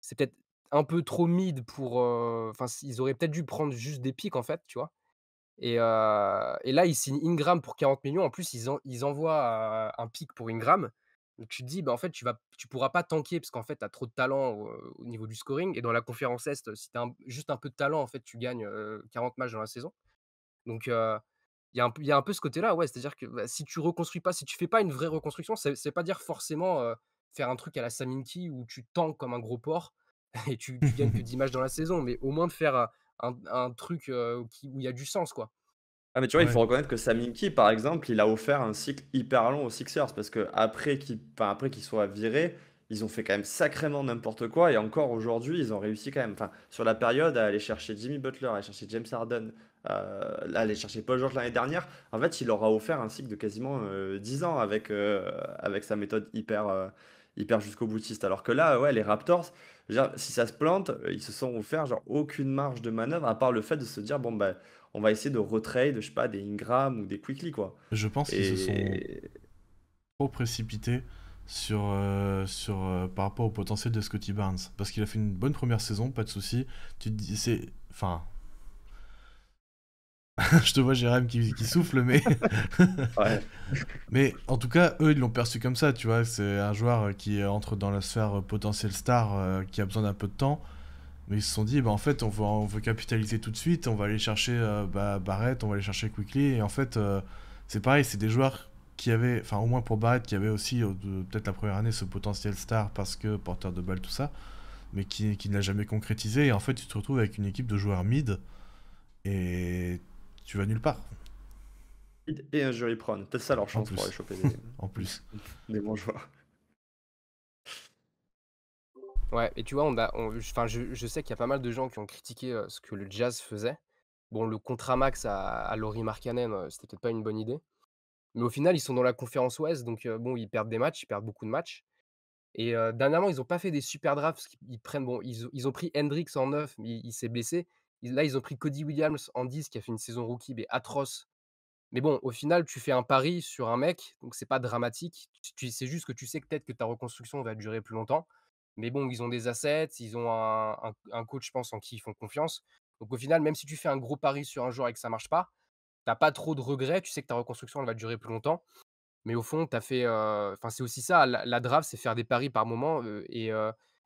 S4: C'est peut-être un peu trop mid pour, enfin, ils auraient peut-être dû prendre juste des pics, en fait, tu vois? Et là, ils signent Ingram pour 40 millions. En plus, ils envoient, un pick pour Ingram. Donc tu te dis: «Bah, en fait, tu pourras pas tanker parce qu'en fait, tu as trop de talent au niveau du scoring» et dans la conférence Est, si tu as juste un peu de talent, en fait, tu gagnes, 40 matchs dans la saison. Donc il y a un peu ce côté-là, ouais, c'est-à-dire que, bah, si tu reconstruis pas, si tu fais pas une vraie reconstruction, c'est pas dire forcément, faire un truc à la Sam où tu tanques comme un gros porc et tu gagnes que 10 matchs dans la saison, mais au moins de faire, un truc, où il y a du sens, quoi.
S3: Ah, mais tu vois, il
S1: Ouais,
S3: faut reconnaître que Sam Hinkie, par exemple, il a offert un cycle hyper long aux Sixers parce après qu'ils soient virés, ils ont fait quand même sacrément n'importe quoi et encore aujourd'hui, ils ont réussi quand même. Enfin, sur la période, à aller chercher Jimmy Butler, à aller chercher James Harden, à aller chercher Paul George l'année dernière. En fait, il leur a offert un cycle de quasiment 10 ans avec sa méthode hyper jusqu'au boutiste. Alors que là, ouais, les Raptors, je veux dire, si ça se plante, ils se sont offert genre aucune marge de manœuvre à part le fait de se dire, bon, bah on va essayer de retrade, je sais pas, des Ingram ou des Quickly, quoi.
S1: je pense qu'ils se sont
S3: Et
S1: trop précipités par rapport au potentiel de Scotty Barnes. Parce qu'il a fait une bonne première saison, pas de souci. Tu te dis, c'est. Enfin, je te vois Jérém qui souffle, mais.
S3: ouais,
S1: Mais en tout cas, eux, ils l'ont perçu comme ça, tu vois. C'est un joueur qui entre dans la sphère potentielle star, qui a besoin d'un peu de temps. Mais ils se sont dit, bah, en fait, on veut capitaliser tout de suite, on va aller chercher Barrett, on va aller chercher Quickly. Et en fait, c'est pareil, c'est des joueurs qui avaient, enfin, au moins pour Barrett, qui avaient aussi, peut-être la première année, ce potentiel star parce que porteur de balle, tout ça, mais qui ne l'a jamais concrétisé. Et en fait, tu te retrouves avec une équipe de joueurs mid et tu vas nulle part,
S3: et un jury prone. Peut-être ça leur
S1: en
S3: chance pour aller
S1: plus.
S3: choper
S1: En plus.
S3: des bons joueurs.
S4: Ouais et tu vois, enfin, je sais qu'il y a pas mal de gens qui ont critiqué, ce que le Jazz faisait. Bon, le contrat max à Lauri Markkanen, c'était peut-être pas une bonne idée, mais au final, ils sont dans la conférence Ouest, donc bon, ils perdent des matchs, ils perdent beaucoup de matchs et dernièrement, ils ont pas fait des super drafts parce qu'ils prennent bon, ils ont pris Hendricks en 9, mais il s'est blessé. Ils ont pris Cody Williams en 10 qui a fait une saison rookie, mais atroce. Mais bon, au final, tu fais un pari sur un mec, donc c'est pas dramatique. C'est juste que tu sais que peut-être que ta reconstruction va durer plus longtemps. Mais bon, ils ont des assets, ils ont un coach, je pense, en qui ils font confiance. Donc au final, même si tu fais un gros pari sur un joueur et que ça marche pas, tu pas trop de regrets. Tu sais que ta reconstruction, elle va durer plus longtemps. Mais au fond, tu as fait, enfin, c'est aussi ça, la draft, c'est faire des paris par moment, et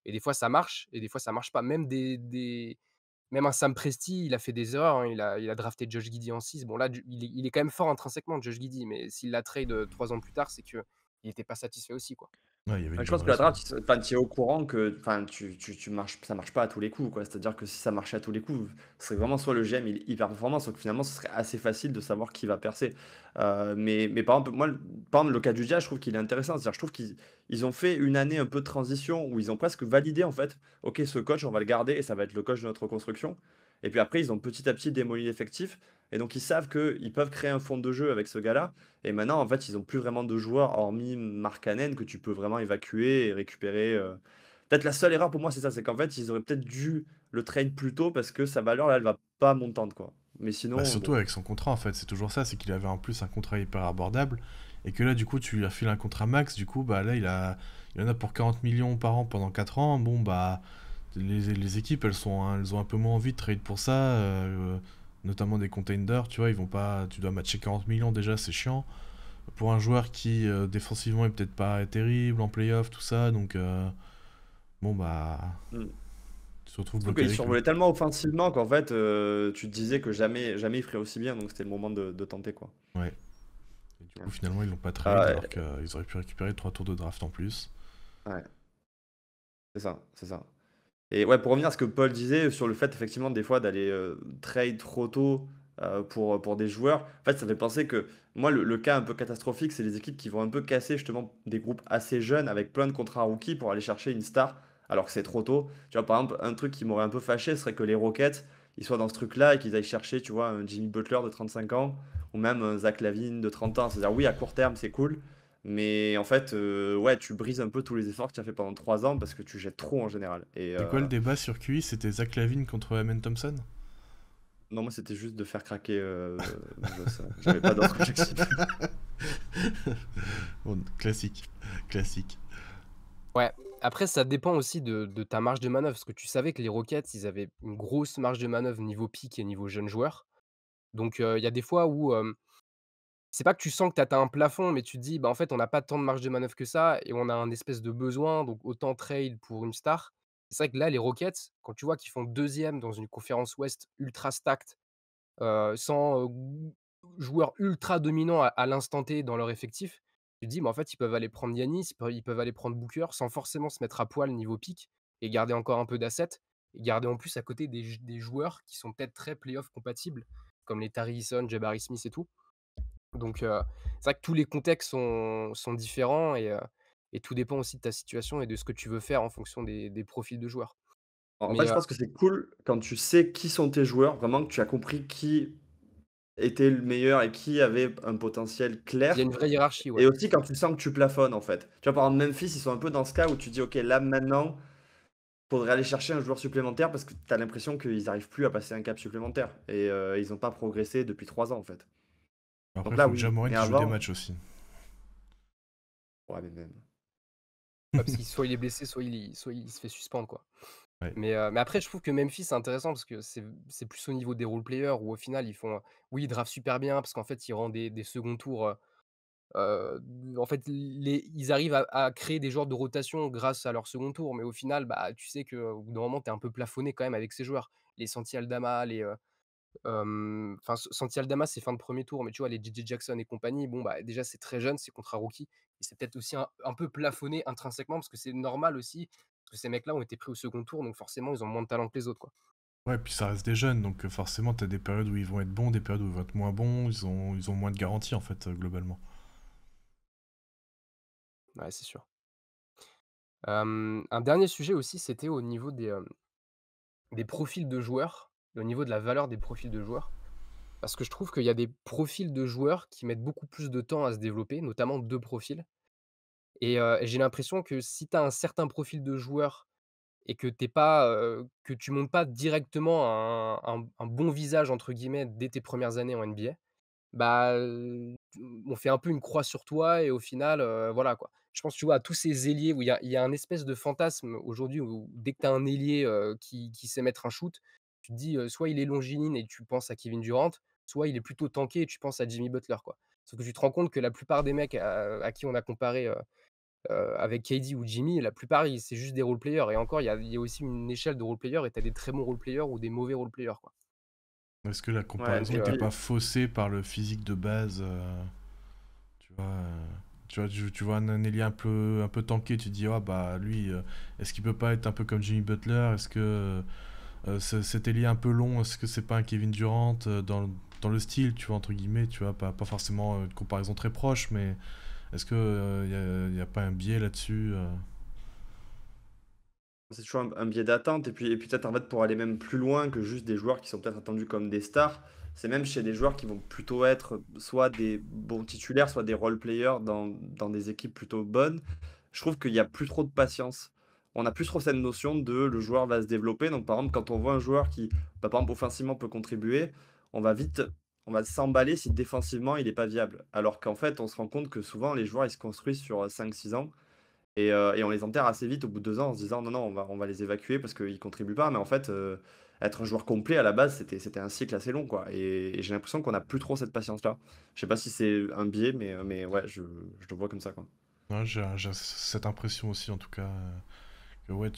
S4: des fois ça marche et des fois ça marche pas. Même un Sam Presti, il a fait des erreurs, hein. Il a drafté Josh Giddey en 6. Bon là, il est quand même fort intrinsèquement, Josh Giddey, mais s'il la trade, 3 ans plus tard, c'est qu'il était pas satisfait aussi, quoi.
S1: Ouais, il y avait
S3: Ouais,
S1: une
S3: je
S1: bonne
S3: pense que la
S1: raison.
S3: draft, enfin, tu es au courant que enfin, tu marches, ça marche pas à tous les coups, quoi. C'est-à-dire que si ça marchait à tous les coups, ce serait vraiment soit le GM il est hyper performant, soit que finalement ce serait assez facile de savoir qui va percer. Mais par exemple, par exemple, le cas du Jazz, je trouve qu'il est intéressant. C'est-à-dire, je trouve qu'ils ont fait une année un peu de transition où ils ont presque validé en fait, ok, ce coach, on va le garder et ça va être le coach de notre reconstruction. Et puis après, ils ont petit à petit démoli l'effectif. Et donc, ils savent qu'ils peuvent créer un fond de jeu avec ce gars-là. Et maintenant, en fait, ils ont plus vraiment de joueurs, hormis Markkanen, que tu peux vraiment évacuer et récupérer. Peut-être la seule erreur pour moi, c'est ça, c'est qu'en fait, ils auraient peut-être dû le trade plus tôt parce que sa valeur, là, elle va pas montante, quoi. Mais
S1: Bah,
S3: sinon,
S1: surtout
S3: bon.
S1: avec son contrat, en fait, c'est toujours ça, c'est qu'il avait en plus un contrat hyper abordable, et que là, du coup, tu lui as filé un contrat max, du coup, bah là, il en a pour 40 millions par an pendant 4 ans. Bon, bah, les équipes, elles ont un peu moins envie de trade pour ça, notamment des contenders, tu vois, ils vont pas, tu dois matcher 40 millions déjà, c'est chiant. Pour un joueur qui, défensivement, est peut-être pas terrible en playoff, tout ça, donc, bon, bah,
S3: Hmm.
S1: tu te retrouves
S3: Je trouve
S1: bloqué
S3: qu'il
S1: avec lui.
S3: survolait tellement offensivement qu'en fait, tu te disais que jamais il ferait aussi bien, donc c'était le moment de tenter, quoi.
S1: Ouais. Et du
S3: Ouais.
S1: coup, finalement, ils l'ont pas trade,
S3: Euh,
S1: alors qu'ils auraient pu récupérer 3 tours de draft en plus.
S3: ouais, c'est ça, c'est ça. Et ouais, pour revenir à ce que Paul disait sur le fait effectivement des fois d'aller trade trop tôt pour des joueurs, en fait ça fait penser que moi le cas un peu catastrophique c'est les équipes qui vont un peu casser justement des groupes assez jeunes avec plein de contrats rookies pour aller chercher une star alors que c'est trop tôt. Tu vois par exemple un truc qui m'aurait un peu fâché serait que les Rockets ils soient dans ce truc-là et qu'ils aillent chercher tu vois un Jimmy Butler de 35 ans ou même un Zach LaVine de 30 ans. C'est-à-dire oui à court terme c'est cool. Mais en fait, ouais, tu brises un peu tous les efforts que tu as fait pendant 3 ans parce que tu jettes trop en général. Et,
S1: C'est quoi le débat sur QI? C'était Zach Lavine contre Amen Thompson?
S3: non, moi, c'était juste de faire craquer Joss. J'avais pas d'autre objectif.
S1: Bon, classique. Classique.
S4: Ouais, après ça dépend aussi de ta marge de manœuvre, parce que tu savais que les Rockets, ils avaient une grosse marge de manœuvre niveau pick et niveau jeunes joueurs. Donc il y a des fois où, c'est pas que tu sens que tu atteins un plafond, mais tu te dis: «Bah, en fait, on n'a pas tant de marge de manœuvre que ça et on a un espèce de besoin, donc autant trade pour une star». C'est vrai que là, les Rockets, quand tu vois qu'ils font deuxième dans une conférence Ouest ultra stacked sans, joueurs ultra dominants à l'instant T dans leur effectif, tu te dis: «Mais en fait, ils peuvent aller prendre Giannis, ils peuvent aller prendre Booker sans forcément se mettre à poil niveau pick et garder encore un peu d'assets et garder en plus à côté des joueurs qui sont peut-être très playoff compatibles, comme les Tari Eason, Jabari Smith et tout». Donc c'est vrai que tous les contextes sont différents et tout dépend aussi de ta situation et de ce que tu veux faire en fonction des profils de joueurs.
S3: En fait,
S4: Mais
S3: je pense que c'est cool quand tu sais qui sont tes joueurs, vraiment que tu as compris qui était le meilleur et qui avait un potentiel
S4: il y a
S3: clair
S4: une vraie hiérarchie, ouais.
S3: et aussi quand tu sens que tu plafonnes, en fait. Tu vois, par exemple, Memphis, ils sont un peu dans ce cas où tu dis: «OK, là, maintenant, faudrait aller chercher un joueur supplémentaire» parce que tu as l'impression qu'ils arrivent plus à passer un cap supplémentaire et ils ont pas progressé depuis 3 ans, en fait.
S1: Après,
S3: Donc
S1: il
S3: là,
S1: faut que
S3: oui,
S1: Ja
S3: mais
S1: il joue des
S3: avant
S1: matchs aussi.
S3: ouais, mais même
S4: Ouais, parce qu'il soit il est blessé, soit il se fait suspendre, quoi.
S1: Ouais.
S4: Mais après je trouve que Memphis c'est intéressant parce que c'est plus au niveau des role players où au final ils font, oui ils draftent super bien parce qu'en fait ils rendent des seconds tours, en fait ils arrivent à créer des genres de rotation grâce à leur second tour, mais au final, bah, tu sais qu'au bout d'un moment tu es un peu plafonné quand même avec ces joueurs. Les Santi Aldama, enfin Santi Aldama c'est fin de premier tour, mais tu vois les JJ Jackson et compagnie, bon, bah, déjà c'est très jeune, c'est contrat rookie et c'est peut-être aussi un peu plafonné intrinsèquement parce que c'est normal aussi, parce que ces mecs-là ont été pris au second tour, donc forcément ils ont moins de talent que les autres, quoi.
S1: Ouais, puis ça reste des jeunes, donc forcément, t'as des périodes où ils vont être bons, des périodes où ils vont être moins bons, ils ont moins de garantie, en fait, globalement.
S4: Ouais, c'est sûr. Un dernier sujet aussi, c'était au niveau des profils de joueurs, au niveau de la valeur des profils de joueurs. Parce que je trouve qu'il y a des profils de joueurs qui mettent beaucoup plus de temps à se développer, notamment 2 profils et j'ai l'impression que si tu as un certain profil de joueur et que t'es pas, que tu montes pas directement un «bon visage» entre guillemets dès tes premières années en NBA, bah, on fait un peu une croix sur toi et au final, voilà quoi. Je pense, tu vois, à tous ces ailiers où il y a un espèce de fantasme aujourd'hui où dès que tu as un ailier, qui sait mettre un shoot, tu te dis, soit il est longiligne et tu penses à Kevin Durant, soit il est plutôt tanké et tu penses à Jimmy Butler, quoi. Sauf que tu te rends compte que la plupart des mecs à qui on a comparé, avec KD ou Jimmy, la plupart, ils c'est juste des role players et encore, il y a aussi une échelle de role players et tu as des très bons role players ou des mauvais role players, quoi.
S1: Est-ce que la
S3: ouais
S1: comparaison
S4: Donc
S3: et
S1: n'était
S3: puis
S1: pas faussée par le physique de base tu vois, tu vois un ailier un peu tanké, tu te dis, ah bah lui, est-ce qu'il peut pas être un peu comme Jimmy Butler? Est-ce que cet ailier un peu long, est-ce que c'est pas un Kevin Durant dans le style, tu vois, entre guillemets, tu vois, pas forcément une comparaison très proche, mais est-ce que y a pas un biais là-dessus
S3: c'est toujours un biais d'attente et puis peut-être en fait pour aller même plus loin que juste des joueurs qui sont peut-être attendus comme des stars, c'est même chez des joueurs qui vont plutôt être soit des bons titulaires, soit des role players dans des équipes plutôt bonnes. Je trouve qu'il y a plus trop de patience. On a plus trop cette notion de le joueur va se développer. Donc par exemple, quand on voit un joueur qui, bah, par exemple, offensivement peut contribuer, on va vite, on va s'emballer si défensivement il n'est pas viable. Alors qu'en fait, on se rend compte que souvent les joueurs ils se construisent sur 5 6 ans et on les enterre assez vite au bout de 2 ans en se disant non, non, on va les évacuer parce qu'ils ne contribuent pas. Mais en fait, être un joueur complet à la base, c'était un cycle assez long, quoi. Et j'ai l'impression qu'on n'a plus trop cette patience-là. Je sais pas si c'est un biais, mais ouais, je le vois comme ça, quoi.
S1: Ouais, j'ai cette impression aussi, en tout cas, que ouais,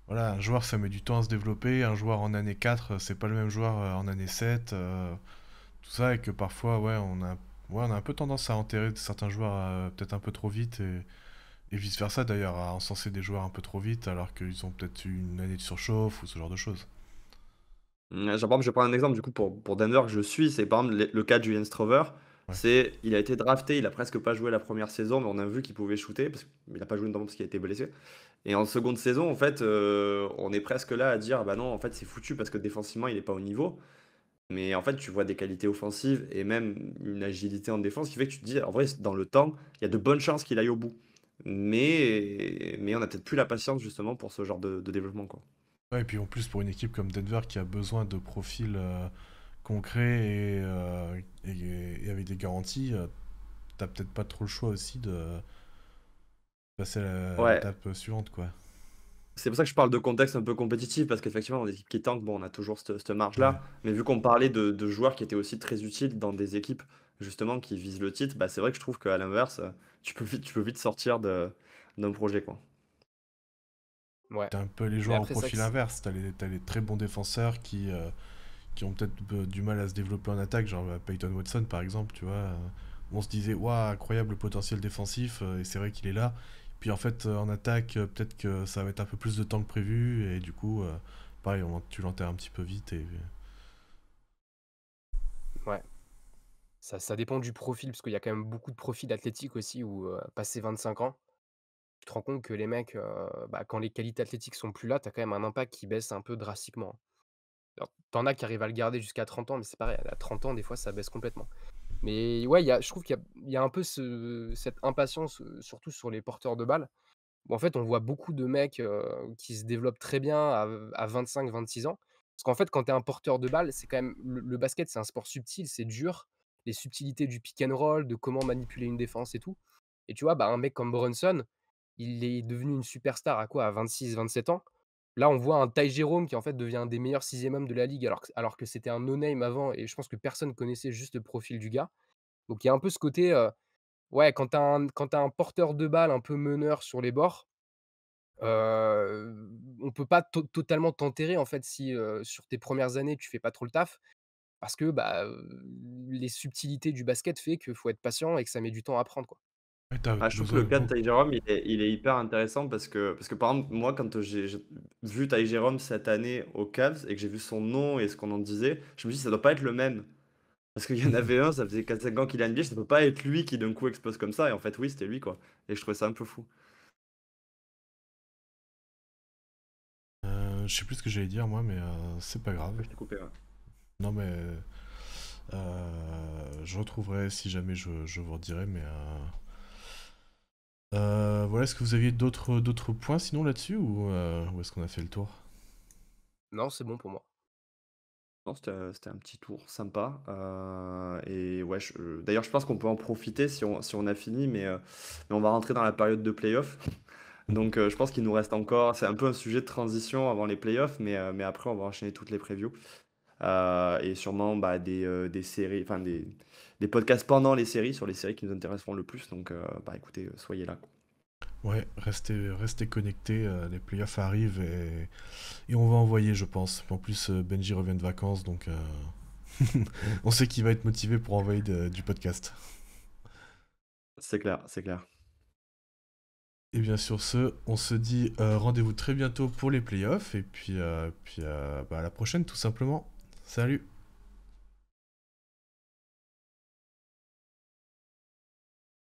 S1: voilà, un joueur, ça met du temps à se développer, un joueur en année 4 c'est pas le même joueur en année 7 tout ça, et que parfois, ouais, on a un peu tendance à enterrer certains joueurs peut-être un peu trop vite, et vice-versa d'ailleurs, à encenser des joueurs un peu trop vite, alors qu'ils ont peut-être eu une année de surchauffe, ou ce genre de choses.
S3: Par exemple, je vais prendre un exemple du coup pour Denver que je suis, c'est par exemple le cas de Julian Strover.
S1: Ouais.
S3: Il a été drafté, il a presque pas joué la première saison, mais on a vu qu'il pouvait shooter, parce qu'il n'a pas joué notamment parce qu'il a été blessé. Et en seconde saison, en fait, on est presque là à dire, bah non, en fait, c'est foutu parce que défensivement, il n'est pas au niveau. Mais en fait, tu vois des qualités offensives et même une agilité en défense qui fait que tu te dis, en vrai, dans le temps, il y a de bonnes chances qu'il aille au bout. Mais on a peut-être plus la patience justement pour ce genre de développement, quoi.
S1: Ouais, et puis en plus, pour une équipe comme Denver qui a besoin de profils concrets et avec des garanties, t'as peut-être pas trop le choix aussi de passer à
S3: Ouais,
S1: l'étape suivante, quoi.
S3: c'est pour ça que je parle de contexte un peu compétitif, parce qu'effectivement, dans des équipes qui tankent, bon, on a toujours cette
S1: Ouais.
S3: marge-là. Mais vu qu'on parlait de joueurs qui étaient aussi très utiles dans des équipes, justement, qui visent le titre, bah, c'est vrai que je trouve qu'à l'inverse, tu peux vite sortir d'un projet, quoi.
S4: ouais,
S1: T'as un peu les
S4: mais
S1: joueurs au
S4: après c'est vrai que
S1: profil inverse. T'as les très bons défenseurs qui qui ont peut-être du mal à se développer en attaque, genre Peyton Watson par exemple, tu vois. On se disait, waouh, incroyable potentiel défensif, et c'est vrai qu'il est là. Puis en fait, en attaque, peut-être que ça va être un peu plus de temps que prévu, et du coup, pareil, tu l'enterres un petit peu vite.
S4: Ouais. Ça dépend du profil, parce qu'il y a quand même beaucoup de profils athlétiques aussi où, passé 25 ans, tu te rends compte que les mecs, bah, quand les qualités athlétiques sont plus là, tu as quand même un impact qui baisse un peu drastiquement. Alors, tu as qui arrivent à le garder jusqu'à 30 ans, mais c'est pareil, à 30 ans, des fois, ça baisse complètement. Mais ouais, je trouve qu'il y a un peu cette impatience, surtout sur les porteurs de balles. Où en fait, on voit beaucoup de mecs, qui se développent très bien à 25-26 ans. Parce qu'en fait, quand tu es un porteur de balle, c'est quand même le basket, c'est un sport subtil, c'est dur. Les subtilités du pick and roll, de comment manipuler une défense et tout. Et tu vois, bah, un mec comme Brunson, il est devenu une superstar à quoi? À 26-27 ans. Là, on voit un Ty Jerome qui, en fait, devient un des meilleurs 6e hommes de la ligue alors que c'était un no name avant et je pense que personne connaissait juste le profil du gars. Donc il y a un peu ce côté, ouais, quand tu as un porteur de balle un peu meneur sur les bords, on peut pas totalement t'enterrer en fait si, sur tes premières années tu fais pas trop le taf parce que, bah, les subtilités du basket fait qu'il faut être patient et que ça met du temps à apprendre, quoi.
S1: Ouais, t'as
S3: Ah, je trouve que
S1: besoin
S3: le
S1: de
S3: cas de
S1: beaucoup.
S3: Ty Jerome, il est hyper intéressant parce que par exemple, moi, quand j'ai vu Ty Jerome cette année aux Cavs et que j'ai vu son nom et ce qu'on en disait, je me dis, ça doit pas être le même. Parce qu'il y en avait un, ça faisait 4-5 ans qu'il a NBA, ça peut pas être lui qui d'un coup explose comme ça. Et en fait, oui, c'était lui, quoi. Et je trouvais ça un peu fou.
S1: Je sais plus ce que j'allais dire, moi, mais c'est pas grave.
S3: Je t'ai coupé, ouais.
S1: Non, mais je retrouverai si jamais je vous redirai, mais voilà, est-ce que vous aviez d'autres points sinon là-dessus ou est-ce qu'on a fait le tour?
S4: Non, c'est bon pour moi.
S3: Non, c'était un petit tour sympa. Et ouais, d'ailleurs, je pense qu'on peut en profiter si on a fini, mais on va rentrer dans la période de playoff. Donc, je pense qu'il nous reste encore. C'est un peu un sujet de transition avant les playoffs, mais après, on va enchaîner toutes les previews. Et sûrement bah, des séries, enfin des podcasts pendant les séries, sur les séries qui nous intéresseront le plus. Donc, bah, écoutez, soyez là, quoi.
S1: Ouais, restez connectés, les playoffs arrivent et on va envoyer, je pense. En plus, Benji revient de vacances, donc on sait qu'il va être motivé pour envoyer du podcast.
S3: C'est clair, c'est clair.
S1: Et bien sur ce, on se dit rendez-vous très bientôt pour les playoffs et puis bah, à la prochaine tout simplement. Salut!